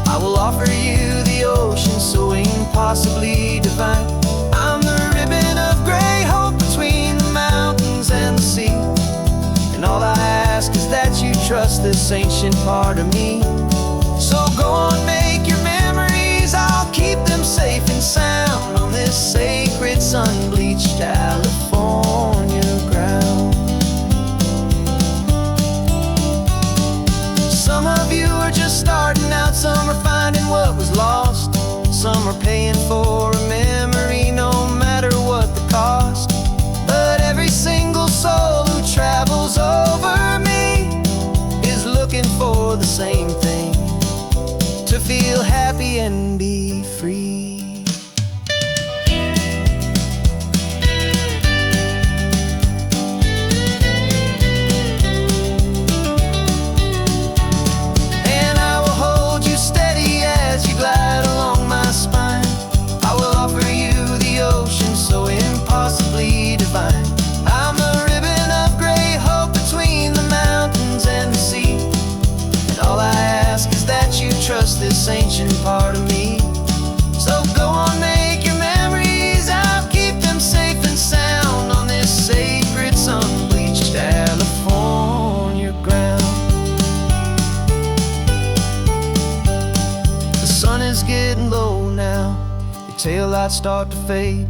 Speaker 2: I will offer you the ocean so impossibly divine. I'm the ribbon of gray hope between the mountains and the sea. And all I ask is that you trust this ancient part of me. So go on, make your memories, I'll keep them safe and sound on this sacred sun-bleached California ground. Some of you are just starting out, some are finding what was lost, some are paying for a memory no matter what the cost. But every single soul who travels over me is looking for the same thing, to feel happy and be free.
Speaker 1: lights start to fade.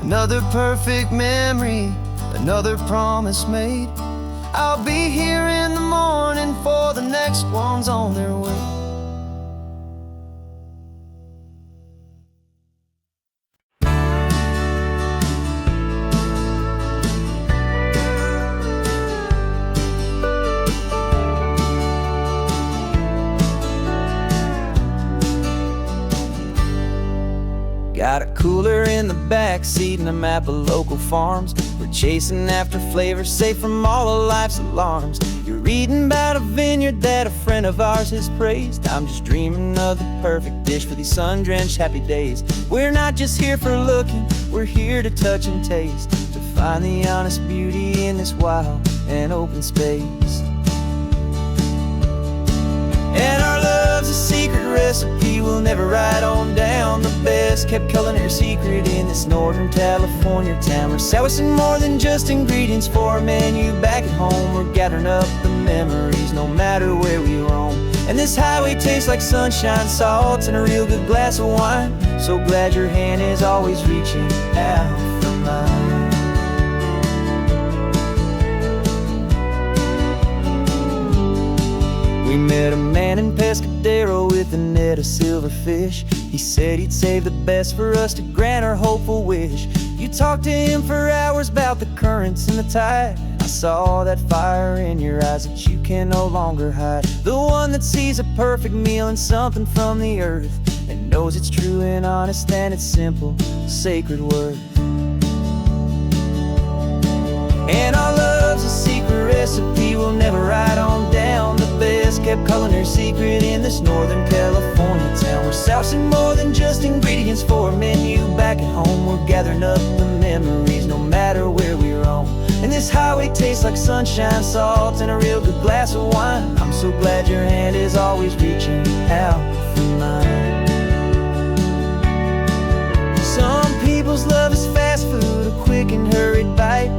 Speaker 1: Another perfect memory, another promise made. I'll be here in the morning for the next ones on their way.
Speaker 4: Got a cooler in the back seat and a map of local farms. We're chasing after flavors safe from all of life's alarms. You're reading about a vineyard that a friend of ours has praised. I'm just dreaming of the perfect dish for these sun-drenched happy days. We're not just here for looking, we're here to touch and taste, to find the honest beauty in this wild and open space. And our love's a secret recipe we'll never write on down. The best kept culinary secret in this Northern California town. We're selling more than just ingredients for a menu back at home. We're gathering up the memories no matter where we roam. And this highway tastes like sunshine, salt, and a real good glass of wine. So glad your hand is always reaching out for mine. We met a man in Pescadero with a net of silverfish. He said he'd save the best for us to grant our hopeful wish. You talked to him for hours about the currents and the tide. I saw that fire in your eyes that you can no longer hide. The one that sees a perfect meal in something from the earth, and knows it's true and honest and it's simple, sacred worth. And our love's a secret recipe we'll never write on down. The best kept culinary secret in this Northern California town. We're sourcing more than just ingredients for a menu back at home. We're gathering up the memories no matter where we roam. And this highway tastes like sunshine, salt, and a real good glass of wine. I'm so glad your hand is always reaching out for mine. Some people's love is fast food, a quick and hurried bite.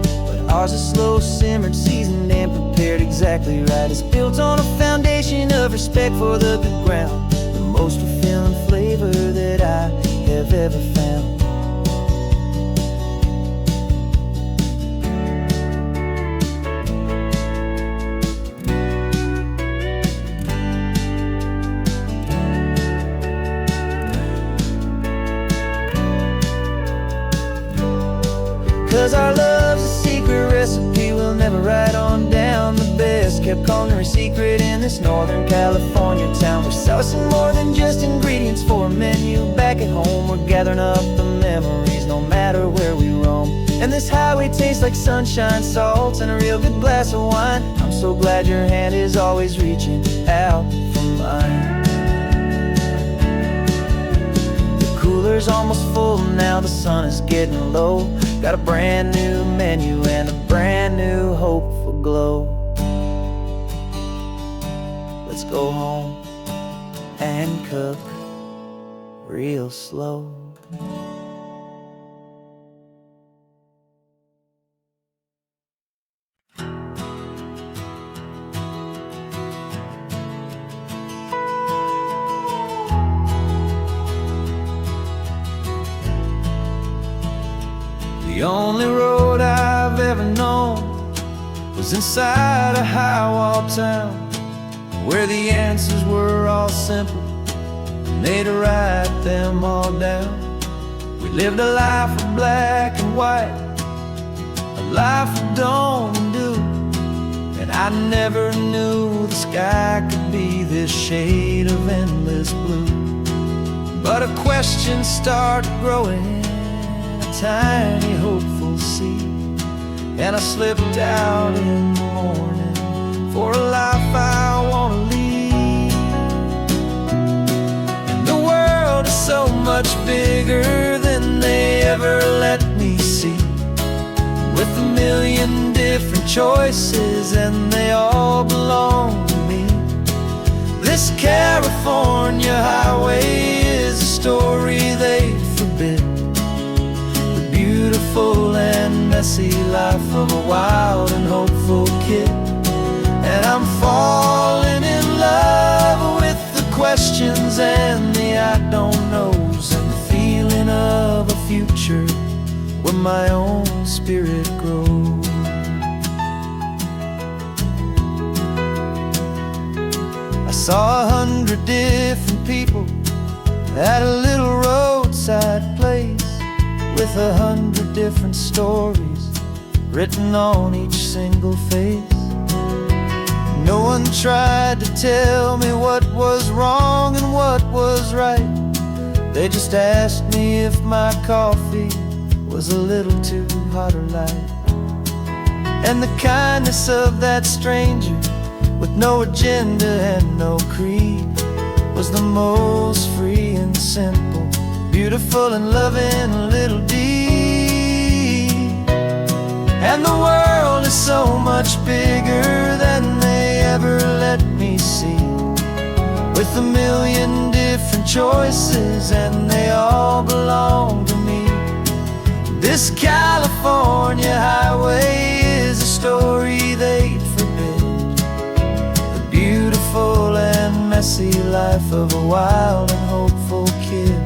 Speaker 4: Ours is slow simmered, seasoned, and prepared exactly right. It's built on a foundation of respect for the good ground, the most fulfilling flavor that I have ever found. 'Cause our love's a secret recipe we'll never write on down. The best kept culinary secret in this Northern California town. We're sourcing more than just ingredients for a menu back at home. We're gathering up the memories no matter where we roam. And this highway tastes like sunshine, salt, and a real good glass of wine. I'm so glad your hand is always reaching out for mine. The cooler's almost full now, the sun is getting low. Got a brand new menu and a brand new hopeful glow. Let's go home and cook real slow. The only road I've ever known was inside a high-wall town, where the answers were all simple and they'd write them all down. We lived a life of black and white, a life of dawn and dew, and I never knew the sky could be this shade of endless blue. But a question started growing, tiny hopeful seed, and I slipped out in the morning for a life I want to lead. And the world is so much bigger than they ever let me see, with a million different choices and they all belong to me. This California highway is a story they forbid, beautiful and messy life of a wild and hopeful kid. And I'm falling in love with the questions and the I don't knows, and the feeling of future where my own spirit grows. I saw 100 different people at a little roadside place, with 100 different stories written on each single face. No one tried to tell me what was wrong and what was right. They just asked me if my coffee was a little too hot or light. And the kindness of that stranger, with no agenda and no creed, was the most free and simple, beautiful and loving little deed. And the world is so much bigger than they ever let me see, with a million different choices and they all belong to me. This California highway is a story they'd forbid, the beautiful and messy life of a wild and hopeful kid.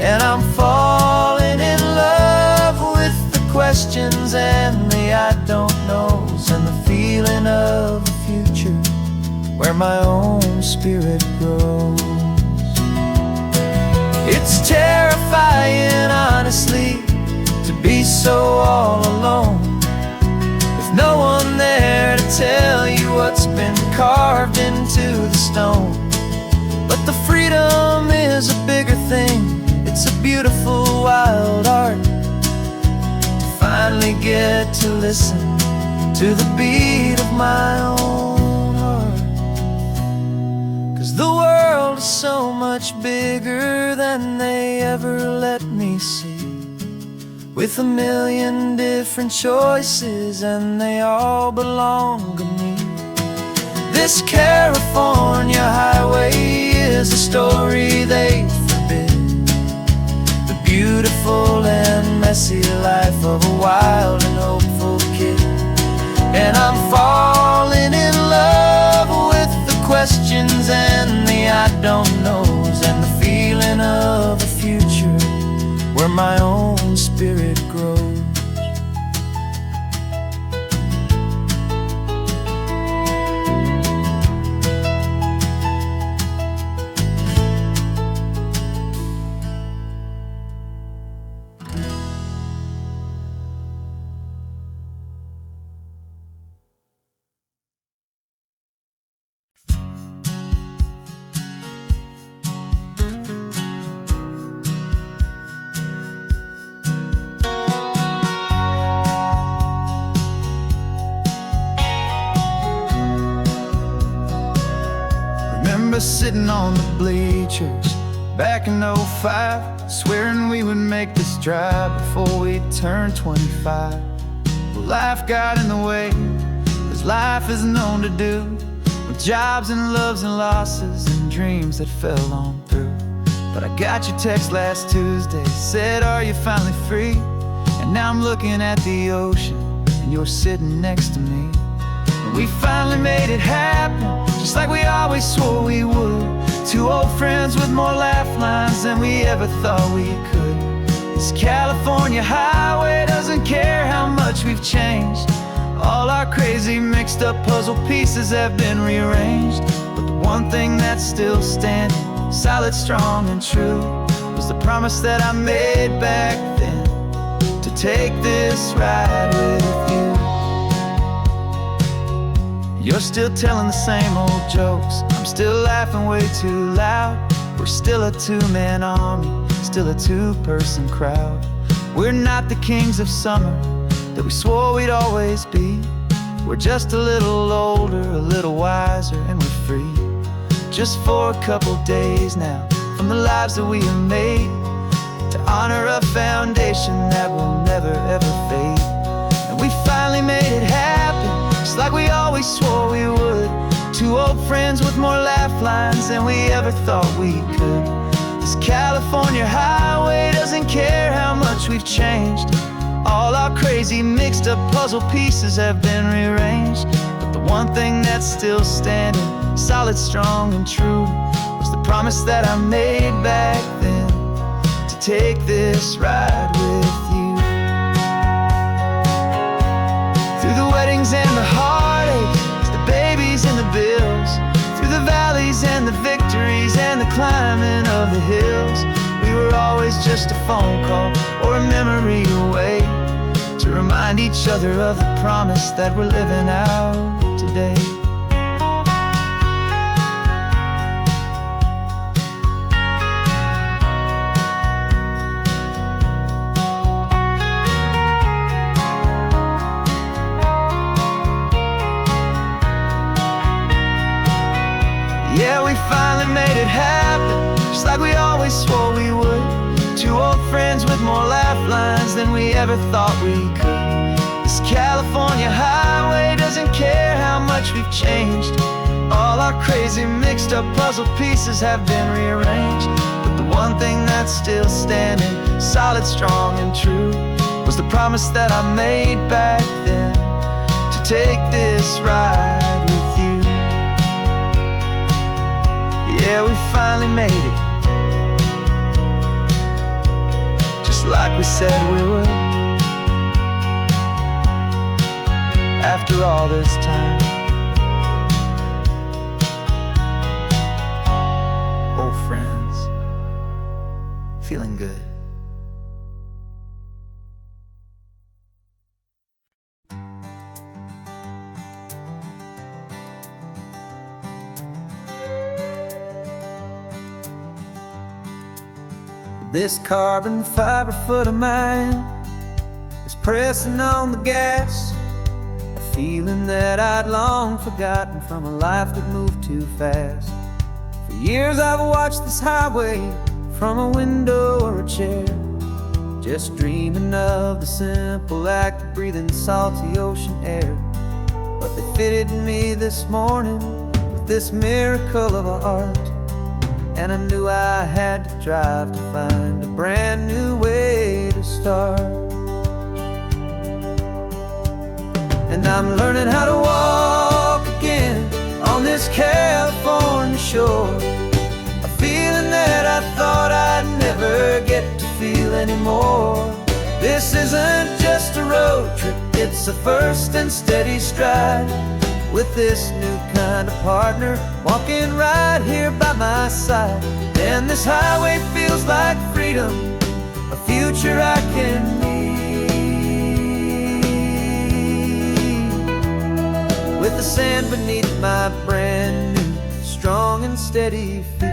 Speaker 4: And I'm falling in love with the questions and the I don't knows, and the feeling of a future where my own spirit grows. It's terrifying, honestly, to be so all alone, with no one there to tell you what's been carved into the stone. But the freedom is a bigger thing. It's a beautiful wild art to finally get to listen to the beat of my own heart. 'Cause the world is so much bigger than they ever let me see, with a million different choices and they all belong to me. This California highway is a story they forbid, the beautiful and messy life of a wild and hopeful kid. And I'm falling in love with the questions and the I don't knows, and the feeling of a future where my own spirit grows.
Speaker 2: Remember sitting on the bleachers back in '05, swearing we would make this drive before we turned 25. Well, life got in the way, as life is known to do, with jobs and loves and losses and dreams that fell on through. But I got your text last Tuesday, said, are you finally free? And now I'm looking at the ocean and you're sitting next to me. And we finally made it happen, just like we always swore we would. Two old friends with more laugh lines than we ever thought we could. This California highway doesn't care how much we've changed. All our crazy mixed up puzzle pieces have been rearranged. But the one thing that's still standing, solid, strong and true, was the promise that I made back then, to take this ride with you. You're still telling the same old jokes, I'm still laughing way too loud. We're still a two-man army, still a two-person crowd. We're not the kings of summer that we swore we'd always be. We're just a little older, a little wiser, and we're free. Just for a couple days now, from the lives that we have made, to honor a foundation that will never ever fade. And we finally made it happen, just like we always swore we would. Two old friends with more laugh lines than we ever thought we could. This California highway doesn't care how much we've changed. All our crazy mixed up puzzle pieces have been rearranged. But the one thing that's still standing, solid, strong and true, was the promise that I made back then, to
Speaker 1: take this ride with you. Through the weddings and the heartaches, the babies and the bills, through the valleys and the victories and the climbing of the hills, we were always just a phone call or a memory away, to remind each other of the promise that we're living out today. Yeah, we finally made it happen, just like we always swore we would. Two old friends with more laugh lines than we ever thought we could. This California highway doesn't care how much we've changed. All our crazy mixed up puzzle pieces have been rearranged, but the one thing that's still standing, solid, strong and true, was the promise that I made back then, to take this ride with you. Yeah, we finally made it, just like we said we would. After all this time, old friends, feeling good. This carbon fiber foot of mine is pressing on the gas, a feeling that I'd long forgotten from a life that moved too fast. For years I've watched this highway from a window or a chair, just dreaming of the simple act of breathing salty ocean air. But they fitted me this morning with this miracle of art, and I knew I had to drive to find a brand new way to start. And I'm learning how to walk again on this California shore, a feeling that I thought I'd never get to feel anymore. This isn't just a road trip, it's a first and steady stride, with this new kind of partner walking right here by my side. And this highway feels like freedom, a future I can need, with the sand beneath my brand new, strong and steady feet.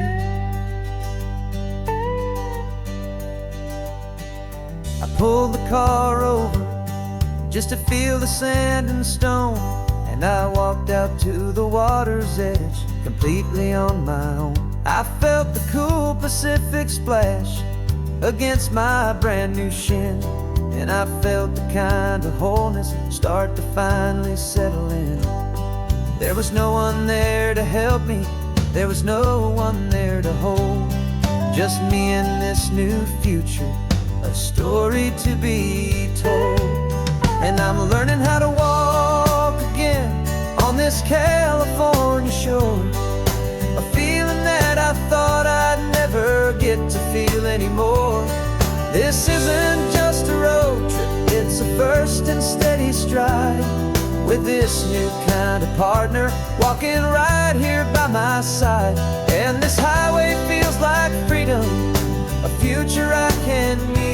Speaker 1: I pulled the car over just to feel the sand and stone, and I walked out to the water's edge, completely on my own. I felt the cool Pacific splash against my brand new shin, and I felt the kind of wholeness start to finally settle in. There was no one there to help me, there was no one there to hold, just me and this new future, a story to be told. And I'm learning how to walk again on this California shore, a feeling that I thought I'd never get to feel anymore. This isn't just a road trip, it's a first and steady stride, with this new kind of partner walking right here by my side. And this highway feels like freedom, a future I can need,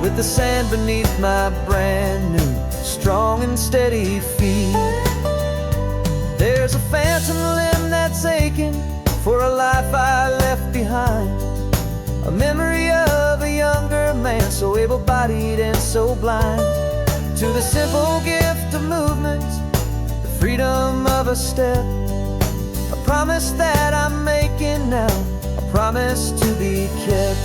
Speaker 1: with the sand beneath my brand new, strong and steady feet. There's a phantom limb that's aching for a life I left behind, a memory of a younger man, so able-bodied and so blind, to the simple gift of movement, the freedom of a step, a promise that I'm making now, a promise to be kept.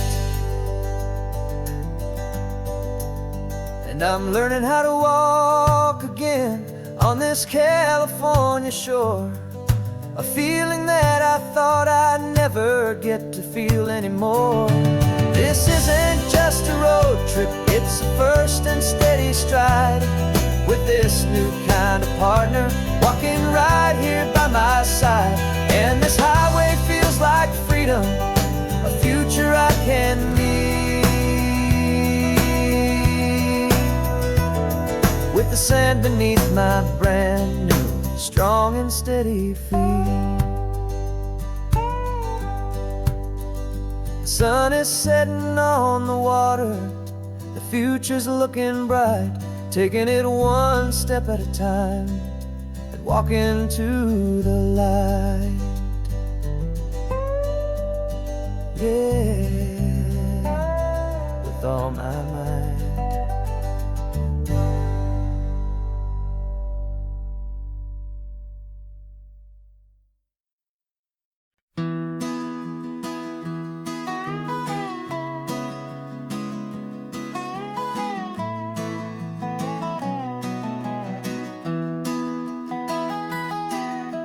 Speaker 1: And I'm learning how to walk again on this California shore, a feeling that I thought I'd never get to feel anymore. This isn't just a road trip, it's a first and steady stride, with this new kind of partner walking right here by my side. And this highway feels land beneath my brand new, strong and steady feet. The sun is setting on the water, the future's looking bright, taking it one step at a time and walk into the light. Yeah, with all my might.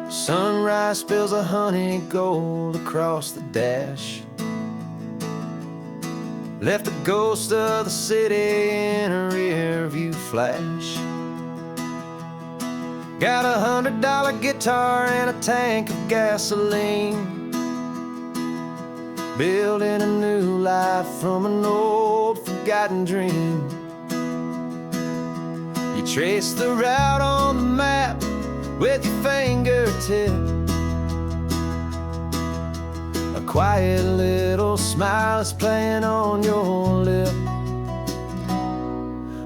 Speaker 1: Sunrise spills a honey gold across the dash, left the ghost of the city in a rear view flash. Got a $100 guitar and a tank of gasoline, building a new life from an old forgotten dream. You trace the route on the map with your fingertip, a quiet little smile is playing on your lip.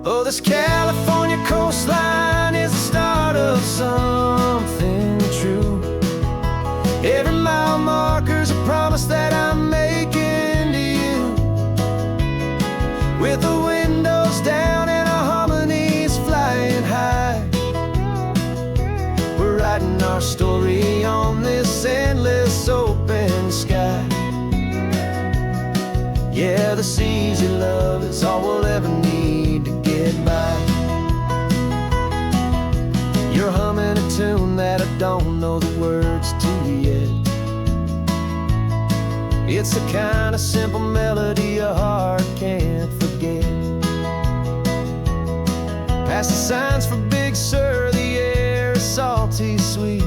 Speaker 1: Oh, this California coastline is the start of something true. Every mile marker's a promise that I'm making to you, with the windows down and our harmonies flying high. We're writing our story on this endless open sky. Yeah, this easy love is all we'll ever need to get by. You're humming a tune that I don't know the words to yet. It's the kind of simple melody a heart can't forget. Past the signs for Big Sur, the air is salty sweet.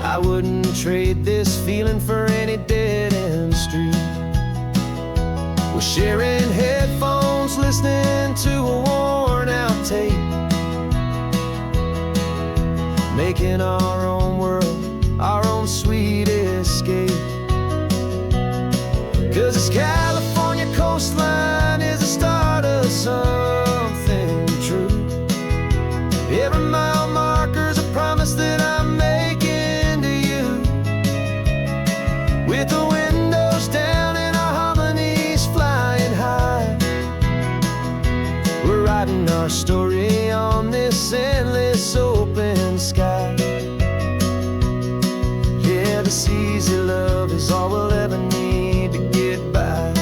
Speaker 1: I wouldn't trade this feeling for any dead-end street. We're sharing headphones, listening to a worn-out tape, making our own world, our own sweet escape. 'Cause this California coastline is the start of something true. Every mile marker's a promise that I'm making to you, with the windows down and our harmonies flying high. We're writing our story on this endless open sky. Yeah, this easy love is all we'll ever need to get by.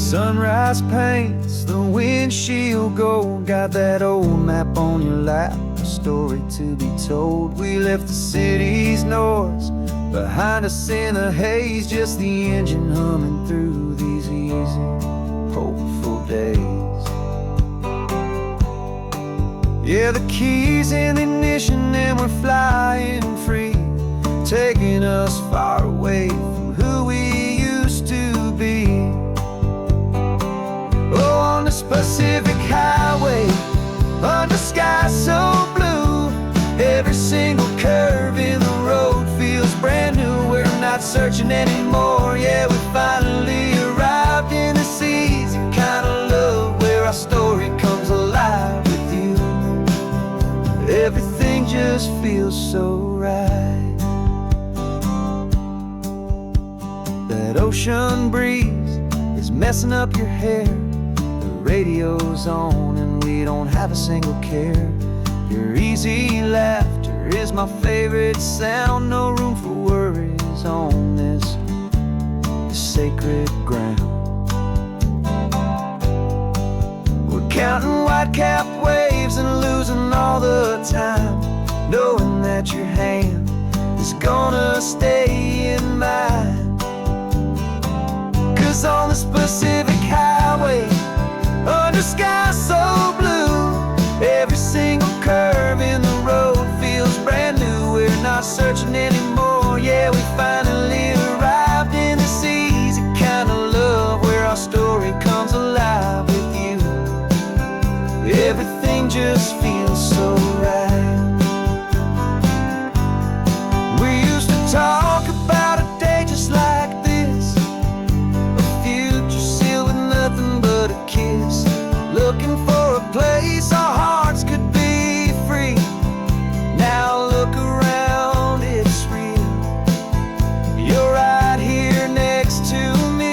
Speaker 4: Sunrise paints the windshield gold. Got that old map on your lap, a story to be told. We left the city's noise behind us in the haze, just the engine humming through these easy, hopeful days. Yeah, the keys in the ignition and we're flying free, taking us far away from who we used to be. Oh, on this Pacific highway, under sky so blue, every single curve in the road feels brand new. We're not searching anymore, yeah, we finally arrived in this easy kind of love where our story comes alive with you. Everything just feels so right. That ocean breeze is messing up your hair, the radio's on and we don't have a single care. Your easy laughter is my favorite sound. No room for worries on this sacred ground. We're counting white-capped waves and losing all the time, knowing that your hand is gonna stay in mine. 'Cause on this Pacific highway, under sky so blue, every single curve in the road feels brand new. We're not searching anymore, yeah, we finally arrived in this easy kind of love where our story comes alive with you. Everything just feels so right. We used to talk about a day just like this, a future sealed with nothing but a kiss, looking for a place our hearts could be free. Now look around, it's real. You're right here next to me.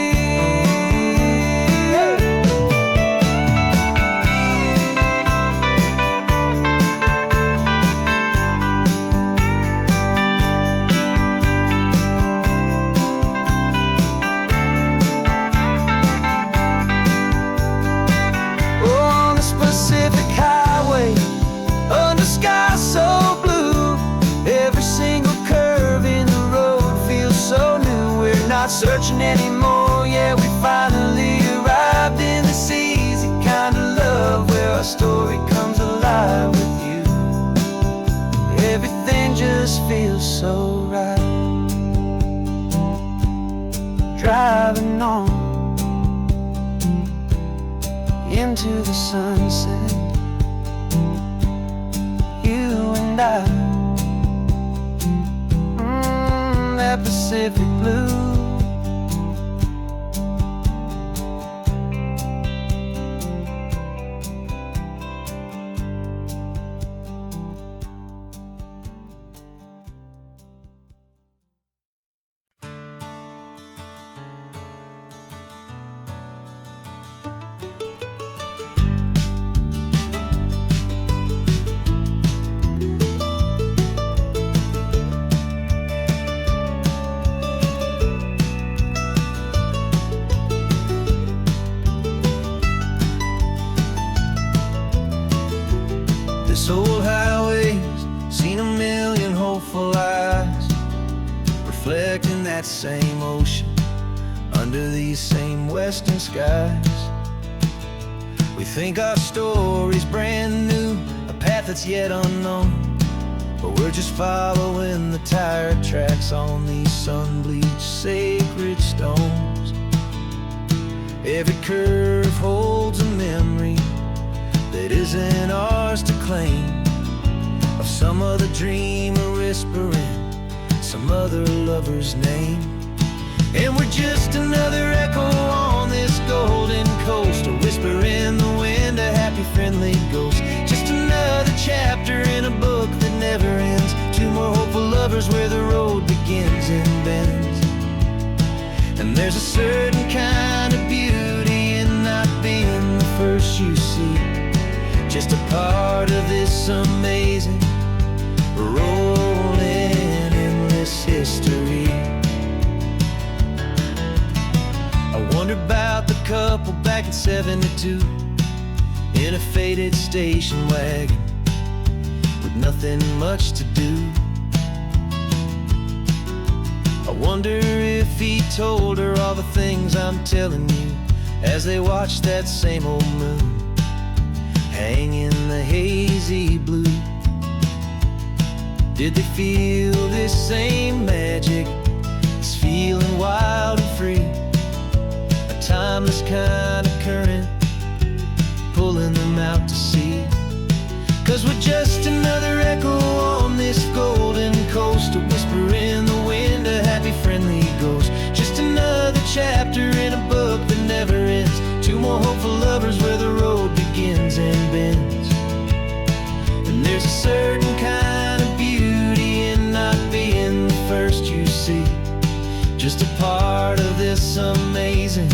Speaker 4: On the Pacific highway, under sky so blue, every single curve in the road feels so new. We're not searching anymore, yeah, we finally arrived in this easy kind of love where our story comes alive with you. Everything just feels so right. Driving on into the sunset, you and I, that Pacific blue. This old highway's seen a million hopeful eyes, reflecting that same ocean under these same western skies. We think our story's brand new, a path that's yet unknown, but we're just following the tire tracks on these sun-bleached sacred stones. Every curve holds a memory that isn't ours to claim, of some other dreamer whispering some other lover's name. And we're just another echo on this golden coast, a whisper in the wind, a happy friendly ghost. Just another chapter in a book that never ends, two more hopeful lovers where the road begins and bends. And there's a certain kind of beauty in not being the first you see, just a part of this amazing rolling endless history. I wonder about the couple back in '72 in a faded station wagon with nothing much to do. I wonder if he told her all the things I'm telling you as they watched that same old moon hang in the hazy blue. Did they feel this same magic, this feeling wild and free, a timeless kind of current pulling them out to sea? 'Cause we're just another echo on this golden coast, a whisper in the wind, a happy friendly ghost. Just another chapter in a book that never ends, two more hopeful lovers where the road begins and bends. And there's a certain kind of beauty in not being the first you see, just a part of this amazing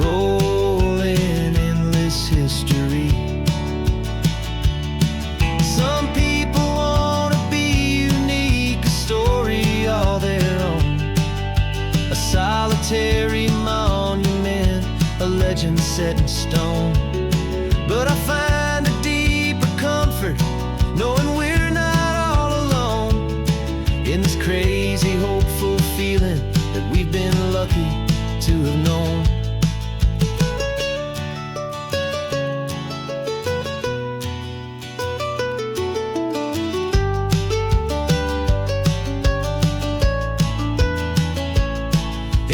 Speaker 4: rolling endless history. Some people want to be unique, a story all their own, a solitary monument, a legend set in stone. But I find a deeper comfort knowing we're not all alone in this crazy, hopeful feeling that we've been lucky to have known.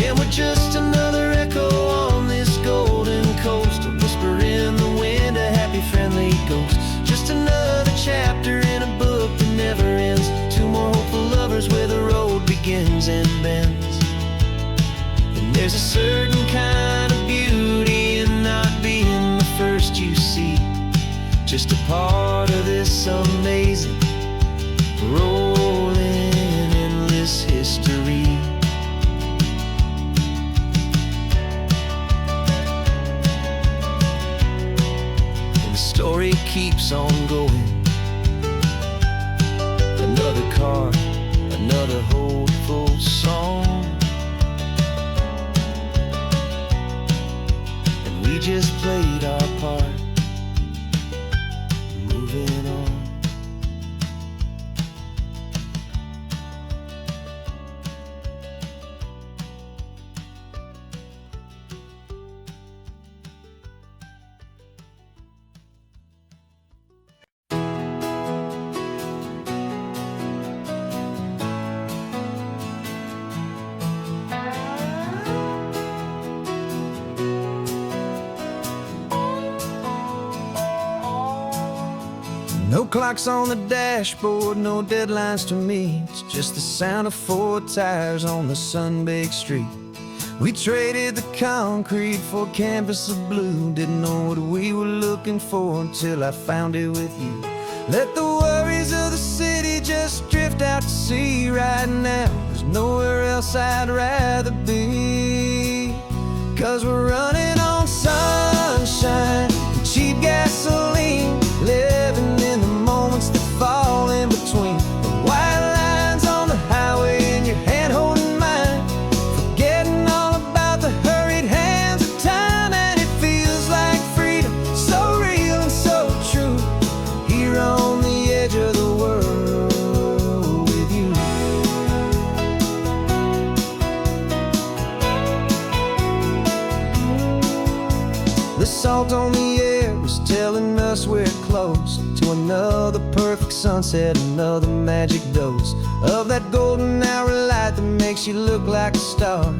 Speaker 4: And we're just another echo on this golden coast, a whisper in the wind, a happy friendly ghost. Just another chapter in a book that never ends, two more hopeful lovers where the road begins and bends. And there's a certain kind of beauty in not being the first you see, just a part of this amazing rolling endless history. Story keeps on going. Another card, another hopeful song, and we just played our part, moving on.
Speaker 1: No clocks on the dashboard, no deadlines to meet, just the sound of 4 tires on the sun-baked street. We traded the concrete for a canvas of blue, didn't know what we were looking for until I found it with you. Let the worries of the city just drift out to sea right now. There's nowhere else I'd rather be, 'cause we're running on sunshine and cheap gasoline, living in the moments that fall in between the white lines on the highway and your hand holding mine, forgetting all about the hurried hands of time. And it feels like freedom, so real and so true, here on the edge of the world with you. The salt on the air was telling us we're close to another perfect sunset, another magic dose of that golden hour light that makes you look like a star,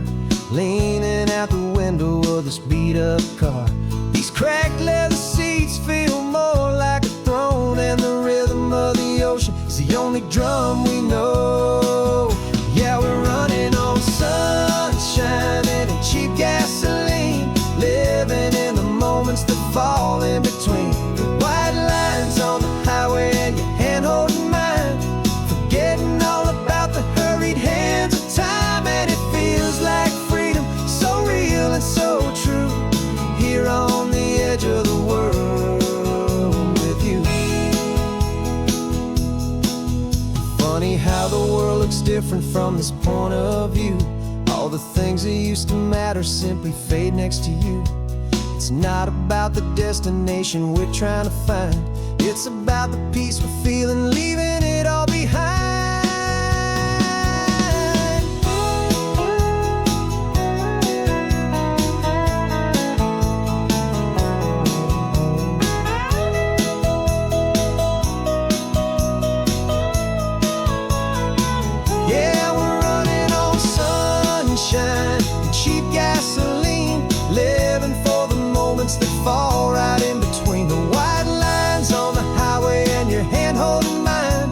Speaker 1: leaning out the window of this beat-up car. These cracked leather seats feel more like a throne, and the rhythm of the ocean is the only drum we know. Yeah, we're running on sunshine and cheap gasoline, living in the moments that fall in between the white lines on the highway and your hand holding mine, forgetting all about the hurried hands of time. And it feels like freedom, so real and so true, here on the edge of the world with you. Funny how the world looks different from this point of view. All the things that used to matter simply fade next to you. It's not about the destination we're trying to find. It's about the peace we're feeling, leaving it all behind. Yeah, we're running on sunshine and cheap gasoline, living for the moments that fall right in between the white lines on the highway and your hand holding mine,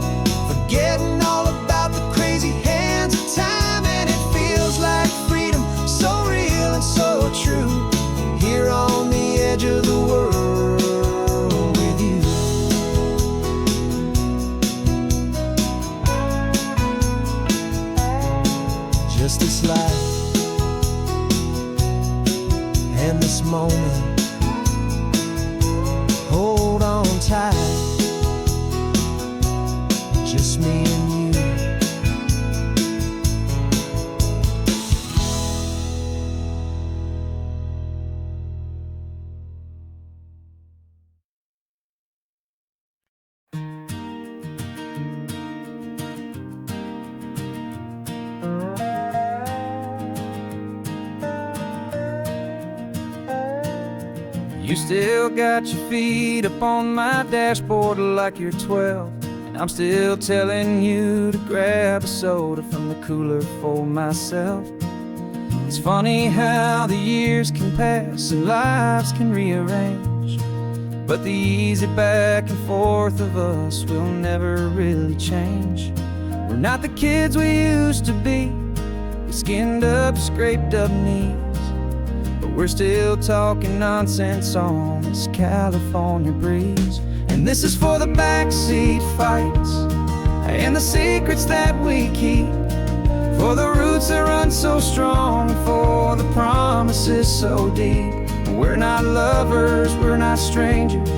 Speaker 1: forgetting all about the crazy hands of time. And it feels like freedom, so real and so true, here on the edge of the world with you. Just this life and this moment, hold on tight, just me and you.
Speaker 4: You still got your feet up on my dashboard like you're 12, and I'm still telling you to grab a soda from the cooler for myself. It's funny how the years can pass and lives can rearrange, but the easy back and forth of us will never really change. We're not the kids we used to be, with skinned up, scraped up knees, but we're still talking nonsense on this California breeze. And this is for the backseat fights and the secrets that we keep, for the roots that run so strong, for the promises so deep. We're not lovers, we're not strangers,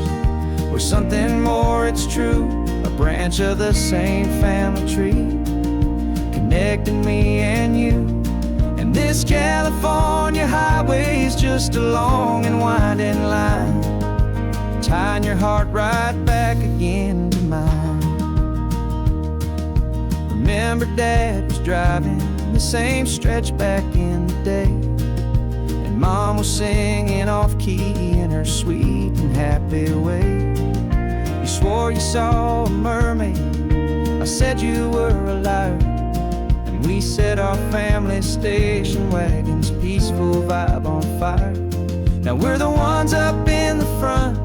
Speaker 4: we're something more, it's true, a branch of the same family tree, connecting me and you. And this California highway is just a long and winding line, tying your heart right back again to mine. Remember Dad was driving the same stretch back in the day, and Mom was singing off-key in her sweet and happy way. You swore you saw a mermaid, I said you were a liar, and we set our family station wagon's peaceful vibe on fire. Now we're the ones up in the front,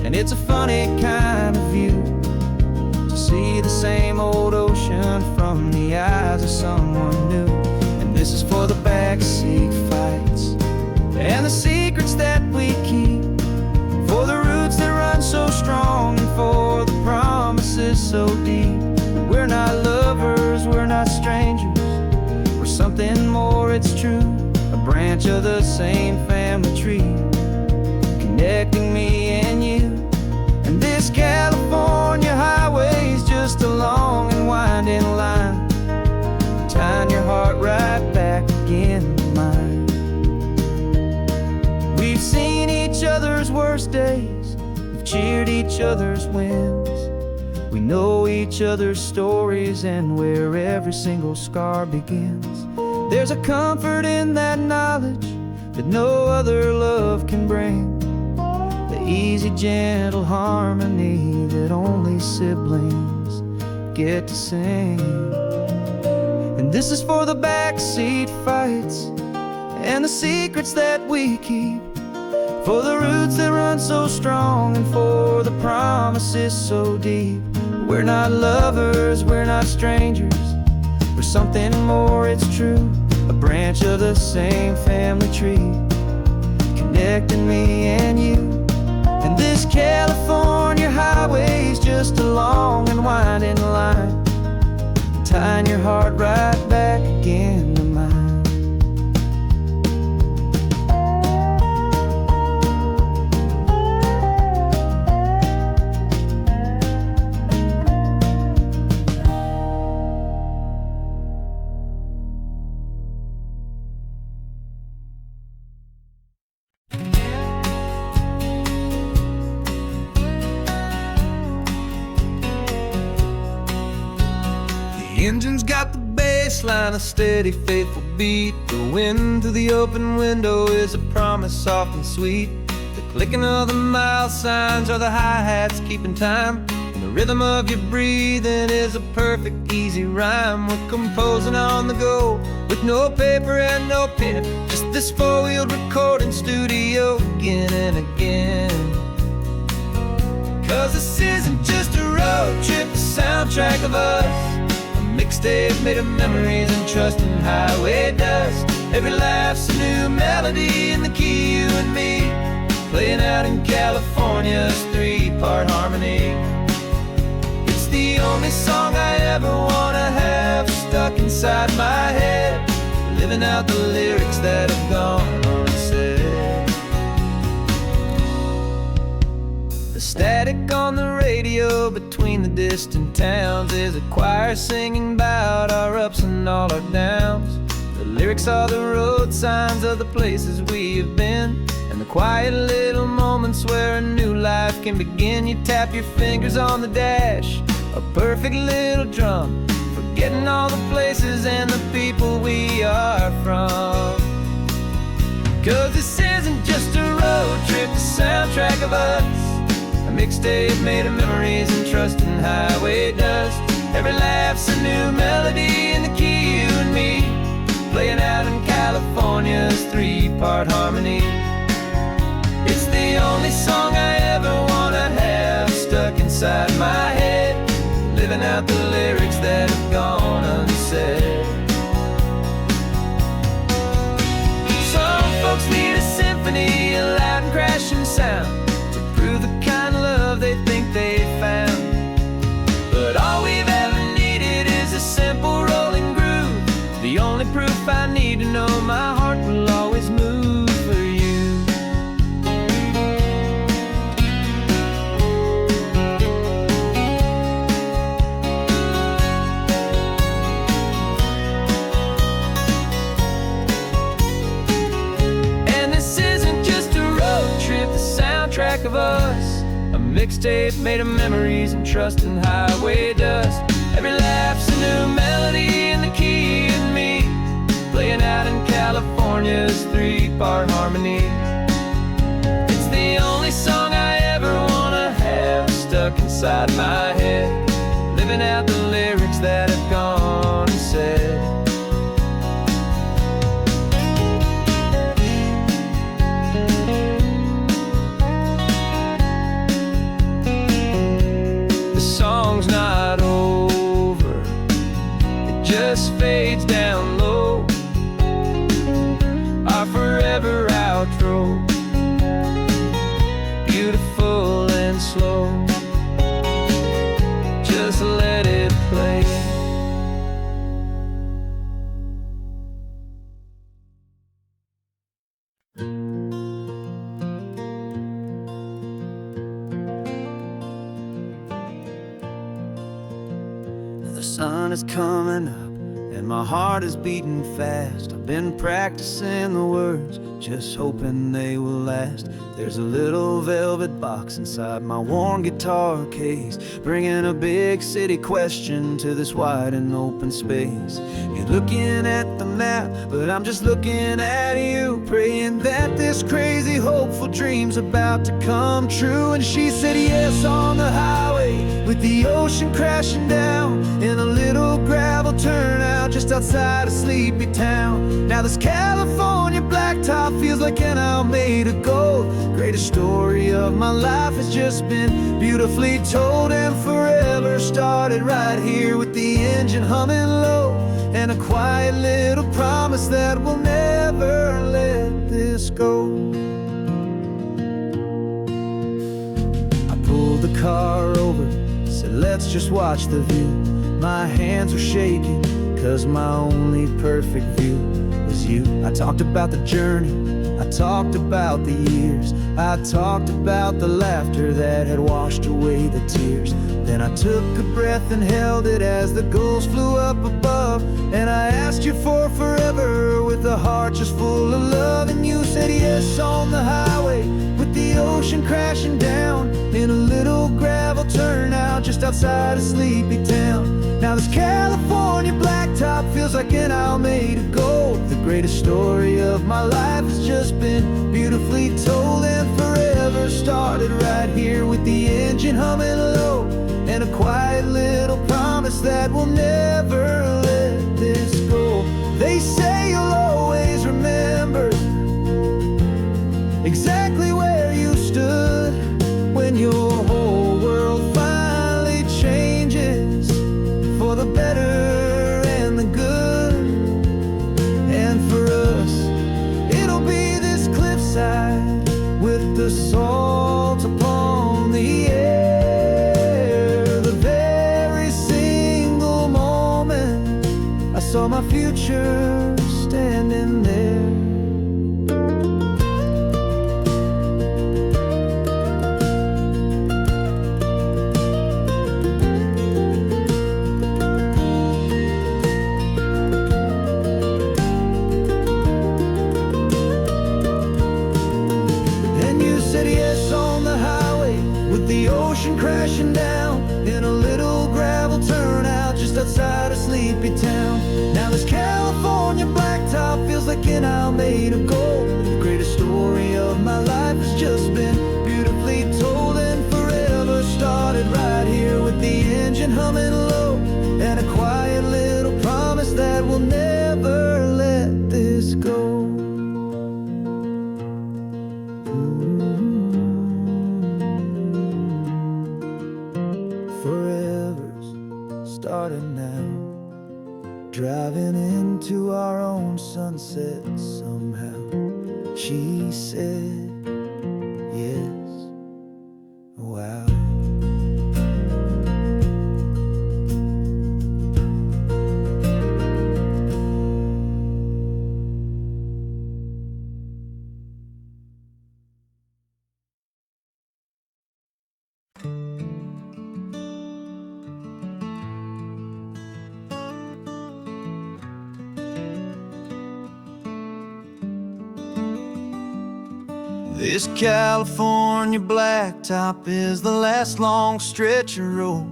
Speaker 4: and it's a funny kind of view to see the same old ocean from the eyes of someone new. And this is for the backseat fights and the secrets that we keep, for the roots that run so strong, and for the promises so deep. We're not lovers, we're not strangers, we're something more, it's true, a branch of the same family tree, connecting me and you. And this California highway is just a long and winding line, tying your heart right back again to mine. We've seen each other's worst days, we've cheered each other's wins, we know each other's stories and where every single scar begins. There's a comfort in that knowledge that no other love can bring, the easy, gentle harmony that only siblings get to sing. And this is for the backseat fights and the secrets that we keep, for the roots that run so strong, and for the promises so deep. We're not lovers, we're not strangers, we're something more, it's true, a branch of the same family tree, connecting me and you. And this California highway is just a long and winding line, tying your heart right back again to mine. engine's got the bass line, a steady, faithful beat. The wind through the open window is a promise soft and sweet. The clicking of the mile signs are the hi-hats keeping time. And the rhythm of your breathing is a perfect, easy rhyme. We're composing on the go with no paper and no pen, just this four-wheeled recording studio again and again. 'Cause this isn't just a road trip, the soundtrack of us. A mixtape made of memories and trust in highway dust. Every laugh's a new melody in the key, you and me, playing out in California's three-part harmony. It's the only song I ever wanna have stuck inside my head, living out the lyrics that have gone unsaid. The static on the radio between the distant towns is a choir singing about our ups and all our downs. The lyrics are the road signs of the places we have been, and the quiet little moments where a new life can begin. You tap your fingers on the dash, a perfect little drum, forgetting all the places and the people we are from. 'Cause this isn't just a road trip, the soundtrack of us. A mixtape made of memories and trust in highway dust. Every laugh's a new melody in the key, you and me, playing out in California's three-part harmony. It's the only song I ever wanna have stuck inside my head, living out the lyrics that have gone unsaid. Some folks need a symphony, a loud and crashing sound, to prove the kind of love they think they found. But all we've ever needed is a simple rolling groove, the only proof I need to know my heart will always move for you. And this isn't just a road trip, the soundtrack of us. A mixtape made of memories and trust in highway dust. Every laugh's a new melody in the key, and me, playing out in California's three-part harmony. It's the only song I ever wanna have stuck inside my head, living out the lyrics that have gone unsaid. The song's not over, it just fades down low, our forever outro, beautiful and slow. Just let it play. The sun is coming up and my heart is beating fast. I've been practicing the words, just hoping they will last. There's a little velvet box inside my worn guitar case, bringing a big city question to this wide and open space. You're looking at the map, but I'm just looking at you, praying that this crazy hopeful dream's about to come true. And she said yes on the highway, with the ocean crashing down, in a little gravel turnout just outside a sleepy town. Now this California blacktop feels like an owl made of gold. Greatest story of my life has just been beautifully told, and forever started right here with the engine humming low, and a quiet little promise that we'll never let this go. I pulled the car over, said let's just watch the view. My hands were shaking, 'cause my only perfect view was you. I talked about the journey, I talked about the years, I talked about the laughter that had washed away the tears. Then I took a breath and held it as the gulls flew up above, and I asked you for forever with a heart just full of love. And you said yes on the highway, with the ocean crashing down, in a little gravel turnout just outside a sleepy town. Now this California
Speaker 1: like an owl made of gold. The greatest story of my life has just been beautifully told, and forever started right here with the engine humming low, and a quiet little promise that we'll never let this go. They say you'll always remember exactly where you stood when your whole world finally changes for the better and the good. And for us, it'll be this cliffside with the salt upon the air. The very single moment I saw my future standing there. The ocean crashing down in a little gravel turnout just outside a sleepy town. Now this California blacktop feels like an owl made of gold. The greatest story of my life has just been beautifully told, and forever started right here with the engine humming low, and a quiet little promise that we'll never let this go. Starting now, driving into our own sunset somehow. She said, yes, wow.
Speaker 4: This California blacktop is the last long stretch of road,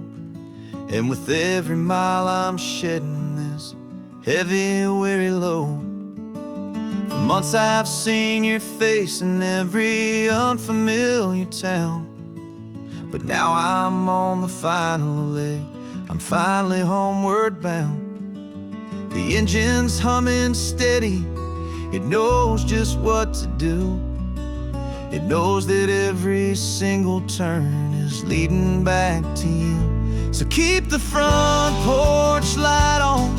Speaker 4: and with every mile I'm shedding this heavy, weary load. For months I've seen your face in every unfamiliar town, but now I'm on the final leg, I'm finally homeward bound. The engine's humming steady, it knows just what to do. It knows that every single turn is leading back to you. So keep the front porch light on,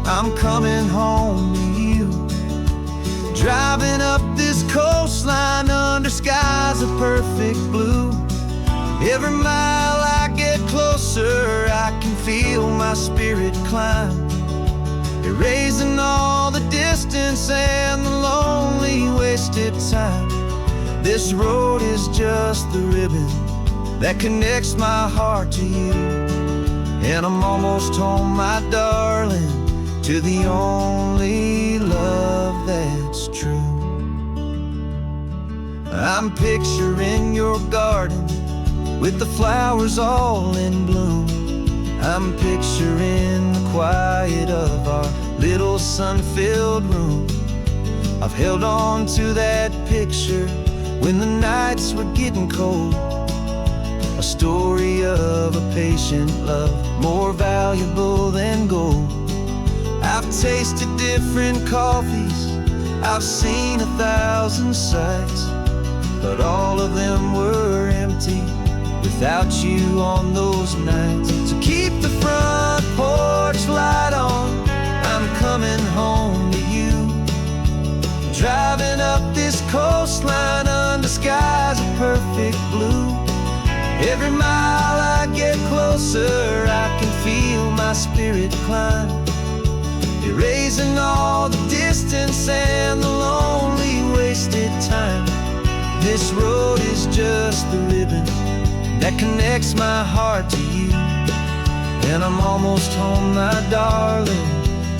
Speaker 4: I'm coming home to you. Driving up this coastline under skies of perfect blue. Every mile I get closer, I can feel my spirit climb, erasing all the distance and the lonely wasted time. This road is just the ribbon that connects my heart to you, and I'm almost home, my darling, to the only love that's true. I'm picturing your garden with the flowers all in bloom. I'm picturing the quiet of our little sun-filled room. I've held on to that picture when the nights were getting cold, a story of a patient love more valuable than gold. I've tasted different coffees, I've seen 1,000 sights, but all of them were empty without you on those nights. So keep the front porch light on, I'm coming home to you. Driving up this coastline under skies of perfect blue. Every mile I get closer, I can feel my spirit climb, erasing all the distance and the lonely wasted time. This road is just the ribbon that connects my heart to you, and I'm almost home, my darling,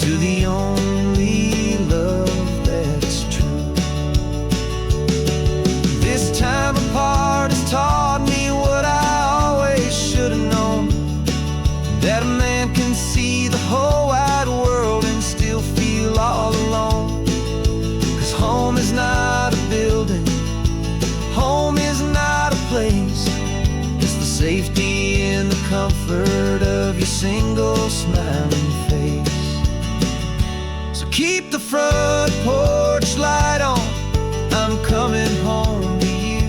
Speaker 4: to the only love that's true. This time apart has taught me what I always should have known, that a man can see the whole wide world and still single smiling face. So keep the front porch light on, I'm coming home to you.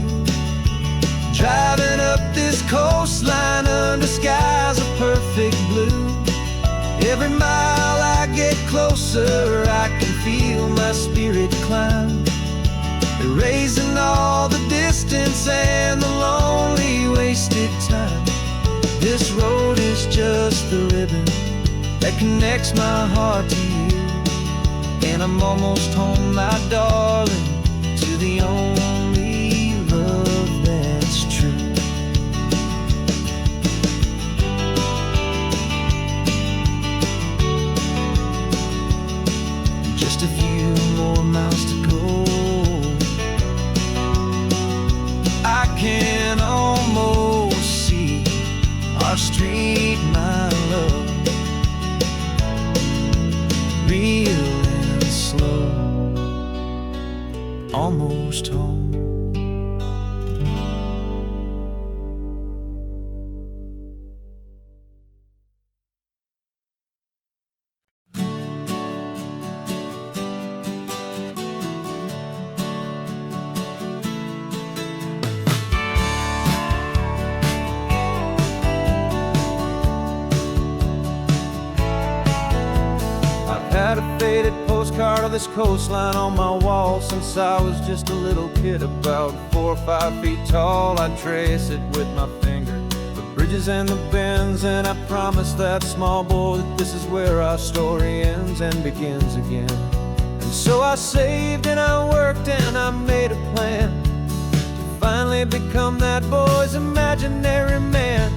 Speaker 4: Driving up this coastline under skies of perfect blue. Every mile I get closer, I can feel my spirit climb, erasing all the distance and the lonely wasted time. This road is just the ribbon that connects my heart to you, and I'm almost home, my darling, to the only love that's true. Just a few more miles to go, I can almost see our street, my love, real and slow, almost home.
Speaker 3: Had a faded postcard of this coastline on my wall since I was just a little kid, about 4 or 5 feet tall. I'd trace it with my finger, the bridges and the bends, and I promised that small boy that this is where our story ends and begins again. And so I saved and I worked and I made a plan to finally become that boy's imaginary man.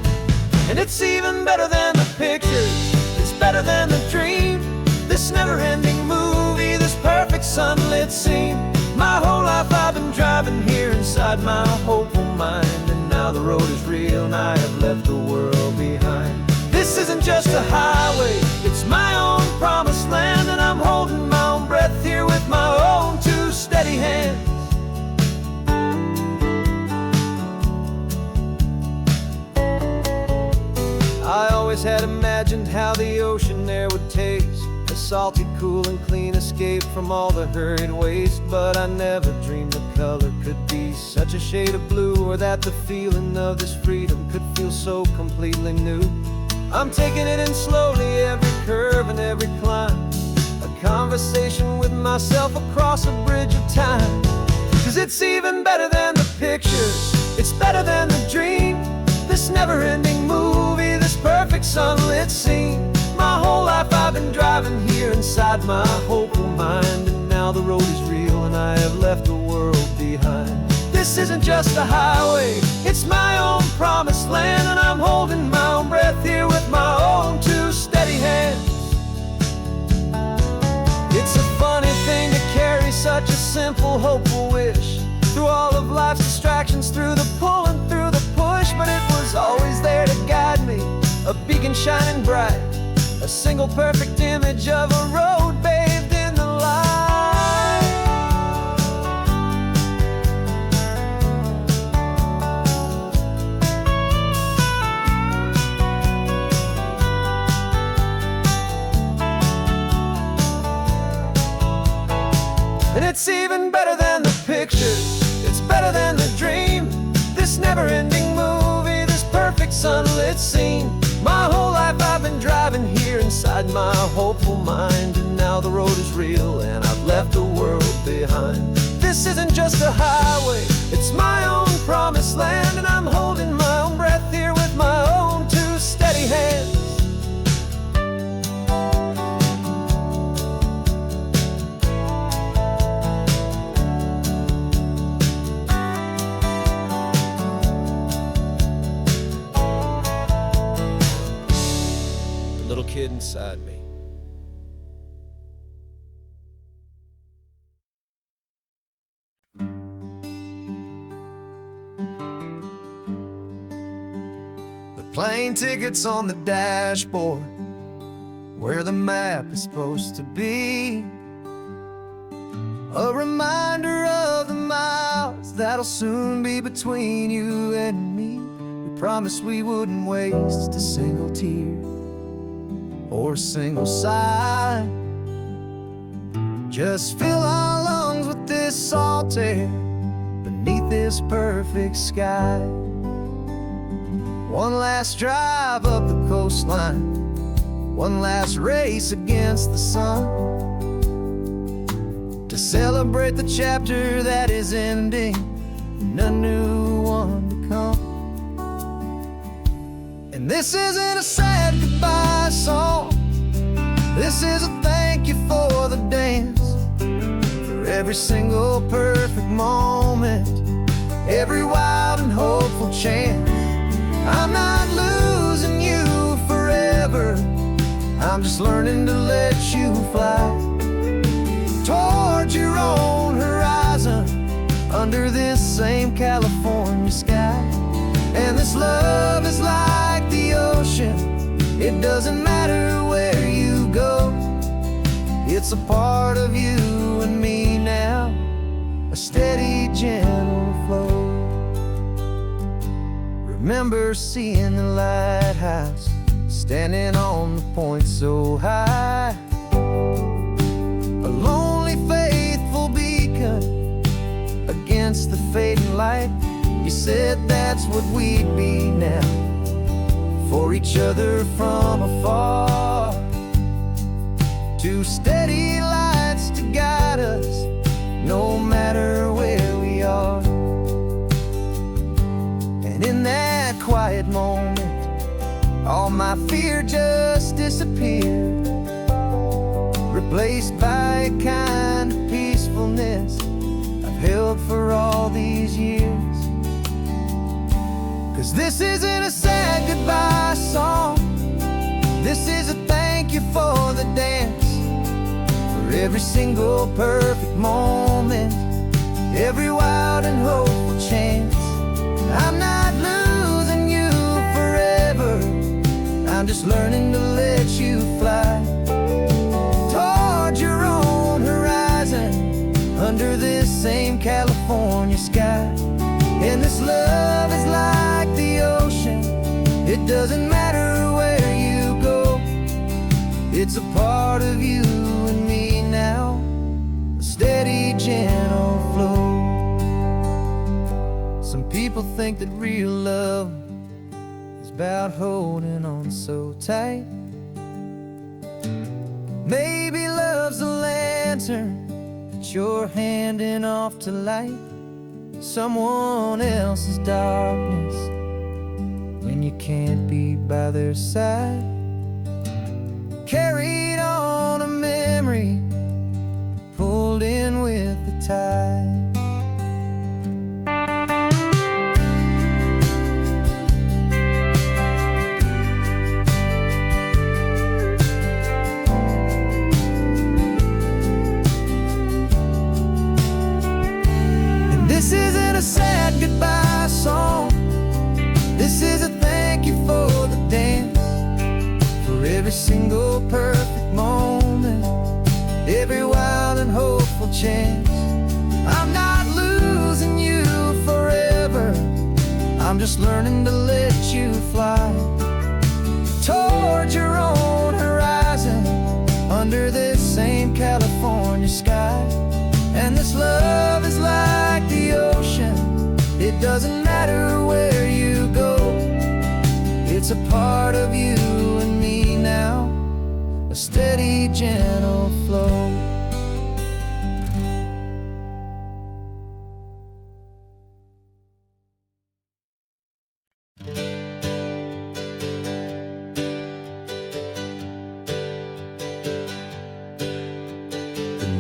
Speaker 3: And it's even better than the pictures, it's better than the dream, this never-ending movie, this perfect sunlit scene. My whole life I've been driving here inside my hopeful mind, and now the road is real and I have left the world behind. This isn't just a highway, it's my own promised land, and I'm holding my own breath here with my own two steady hands. I always had imagined how the ocean there would taste, a salty, cool and clean escape from all the hurried waste. But I never dreamed the color could be such a shade of blue, or that the feeling of this freedom could feel so completely new. I'm taking it in slowly, every curve and every climb, a conversation with myself across a bridge of time. 'Cause it's even better than the pictures, it's better than the dream, this never-ending movie, this perfect sunlit scene. My whole life I've been driving here inside my hopeful mind, and now the road is real and I have left the world behind. This isn't just a highway, it's my own promised land, and I'm holding my own breath here with my own two steady hands. It's a funny thing to carry such a simple, hopeful wish through all of life's distractions, through the pull and through the push, but it was always there to guide me, a beacon shining bright, a single perfect image of a road bathed in the light. And it's even better than the pictures, it's better than the dream, this never-ending movie, this perfect sunlit scene. My whole life I've been driving here inside my hopeful mind, and now the road is real and I've left the world behind. This isn't just a highway, it's my own promised land, and I'm holding my own breath here with my own two steady hands. Little kid inside me.
Speaker 1: The plane tickets on the dashboard, where the map is supposed to be, a reminder of the miles that'll soon be between you and me. We promised we wouldn't waste a single tear, or a single sigh. Just fill our lungs with this salt air beneath this perfect sky. One last drive up the coastline, one last race against the sun, to celebrate the chapter that is ending and a new one to come. And this isn't a sad goodbye song, this is a thank you for the dance, for every single perfect moment, every wild and hopeful chance. I'm not losing you forever, I'm just learning to let you fly towards your own horizon, under this same California sky. And this love is like the ocean, it doesn't matter where you go, it's a part of you and me now, a steady, gentle flow. Remember seeing the lighthouse, standing on the point so high, a lonely, faithful beacon against the fading light. You said that's what we'd be now, for each other from afar. Two steady lights to guide us, no matter where we are. And in that quiet moment, all my fear just disappeared, replaced by a kind of peacefulness I've held for all these years. 'Cause this isn't a sad goodbye song, this is a thank you for the dance, for every single perfect moment, every wild and hopeful chance. I'm not losing you forever, I'm just learning to let you fly towards your own horizon, under this same California sky. And this love is like the ocean, it doesn't matter where you go, it's a part of you and me now, a steady, gentle flow. Some people think that real love is about holding on so tight. Maybe love's a lantern that you're handing off to light someone else's darkness when you can't be by their side. Carried on a memory, pulled in with the tide. This isn't a sad goodbye song, this is a thank you for the dance, for every single perfect moment, every wild and hopeful chance. I'm not losing you forever, I'm just learning to let you fly towards your own horizon, under this same California sky. And this love is like the ocean, it doesn't matter where you go, it's a part of you and me now, a steady, gentle flow.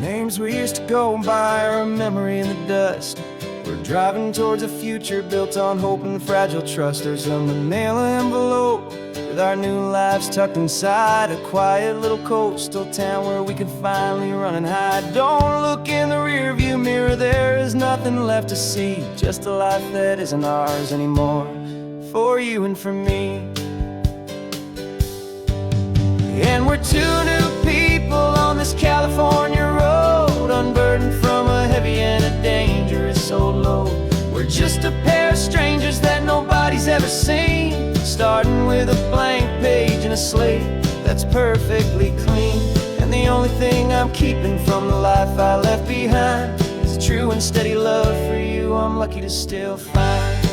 Speaker 4: Names we used to go by are a memory in the dust. We're driving towards a future built on hope and fragile trust. There's a manila envelope with our new lives tucked inside, a quiet little coastal town where we can finally run and hide. Don't look in the rearview mirror, there is nothing left to see, just a life that isn't ours anymore, for you and for me. And we're two new people on this California road, unburdened from a heavy and a dangerous old load. We're just a pair of strangers that nobody's ever seen, starting with a blank page and a slate that's perfectly clean. And the only thing I'm keeping from the life I left behind is a true and steady love for you I'm lucky to still find.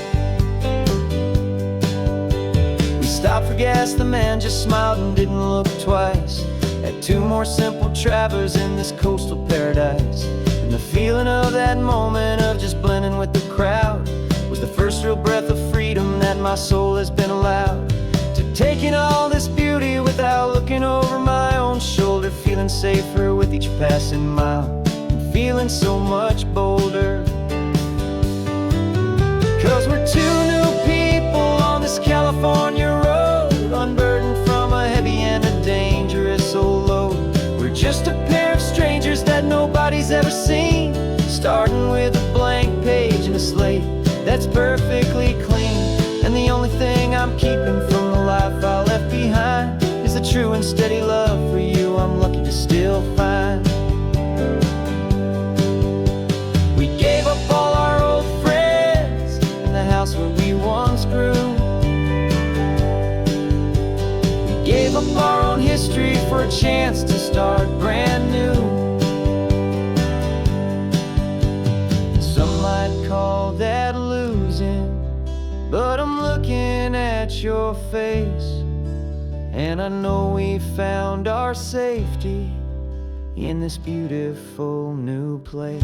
Speaker 4: We stopped for gas, the man just smiled and didn't look twice. Had two more simple travelers in this coastal paradise. And the feeling of that moment of just blending with the crowd was the first real breath of freedom that my soul has been allowed to take in all this beauty without looking over my own shoulder, feeling safer with each passing mile and feeling so much bolder. 'Cause we're two new people on this California road, unburdened from a heavy and a dangerous old load. We're just a pair of strangers that nobody's ever seen, starting with a blank page and a slate that's perfectly clean. And the only thing I'm keeping from the life I left behind is a true and steady love for you I'm lucky to still find. We gave up all our old friends in the house where we once grew. We gave up our own history for a chance to start brand new. Some might call that losing, but I'm looking at your face, and I know we found our safety in this beautiful new place.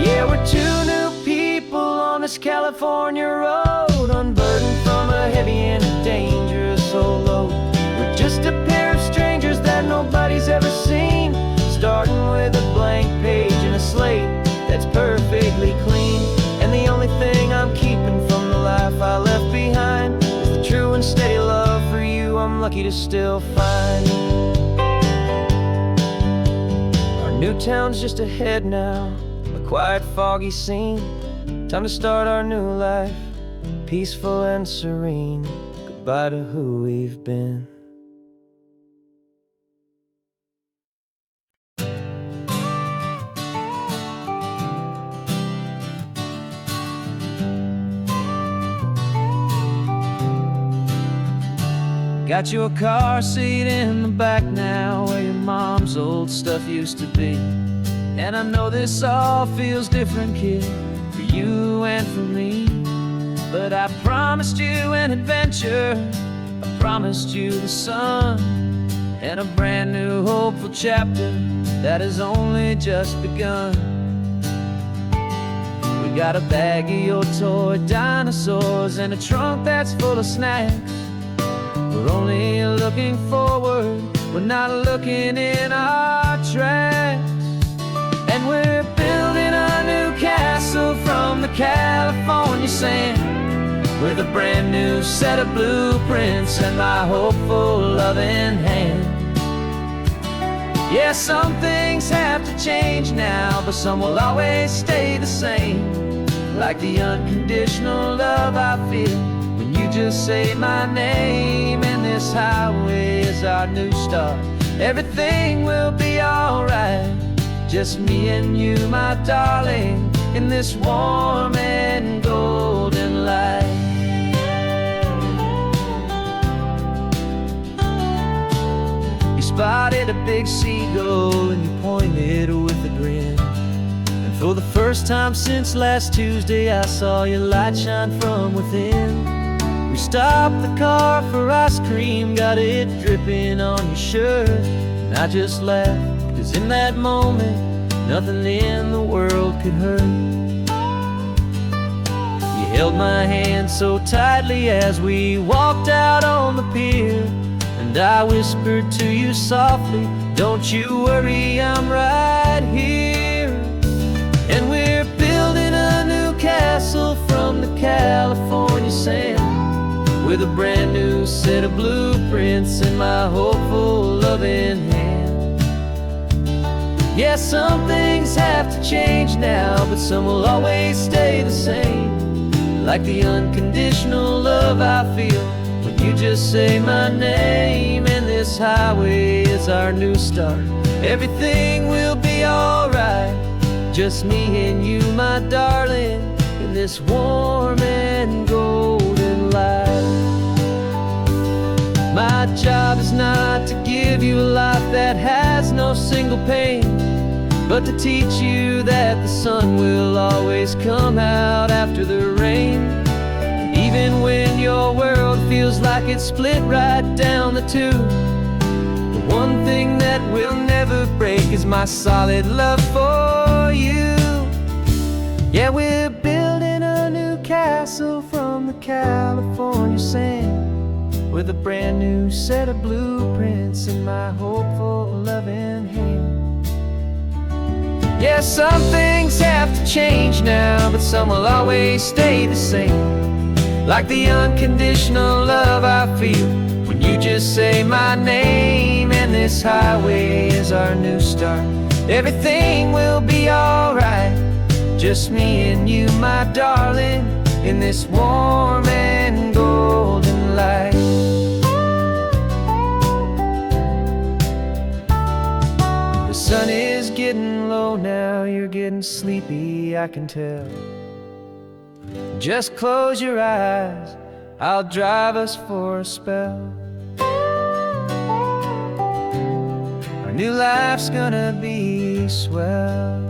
Speaker 4: Yeah, we're two new people on this California road, unburdened from a heavy and a dangerous old load. We're just a pair of strangers that nobody's ever seen, starting with a blank page and a slate that's perfectly clean. And the only thing I'm keeping from the life I left behind is the true and steady love for you I'm lucky to still find. Our new town's just ahead now, a quiet, foggy scene. Time to start our new life, peaceful and serene. Goodbye to who we've been. Got you a car seat in the back now, where your mom's old stuff used to be. And I know this all feels different, kid, for you and for me. But I promised you an adventure, I promised you the sun, and a brand new hopeful chapter that has only just begun. We got a bag of your toy dinosaurs and a trunk that's full of snacks. We're only looking forward, we're not looking in our tracks. And we're building a new castle from the California sand, with a brand new set of blueprints and my hopeful loving hand. Yeah, some things have to change now, but some will always stay the same. Like the unconditional love I feel when you just say my name. And this highway is our new start, everything will be alright. Just me and you, my darling, in this warm and golden light. You spotted a big seagull and you pointed with a grin. And for the first time since last Tuesday, I saw your light shine from within. We stopped the car for ice cream, got it dripping on your shirt. And I just laughed, 'cause in that moment, nothing in the world could hurt. You held my hand so tightly as we walked out on the pier, and I whispered to you softly, don't you worry, I'm right here. And we're building a new castle from the California sand, with a brand new set of blueprints in my hopeful loving hand. Yeah, some things have to change now, but some will always stay the same. Like the unconditional love I feel
Speaker 3: when you just say my name, and this highway is our new start. Everything will be alright, just me and you, my darling, in this warm and golden light. My job is not to give you a life that has no single pain, but to teach you that the sun will always come out after the rain. Even when your world feels like it's split right down the two, the one thing that will never break is my solid love for you. Yeah, we're building a new castle from the California sand, with a brand new set of blueprints in my hopeful, loving hand. Yeah, some things have to change now, but some will always stay the same. Like the unconditional love I feel when you just say my name, and this highway is our new start. Everything will be alright, just me and you, my darling, in this warm and golden light. The sun is getting low now, you're getting sleepy, I can tell. Just close your eyes, I'll drive us for a spell. Our new life's gonna be swell.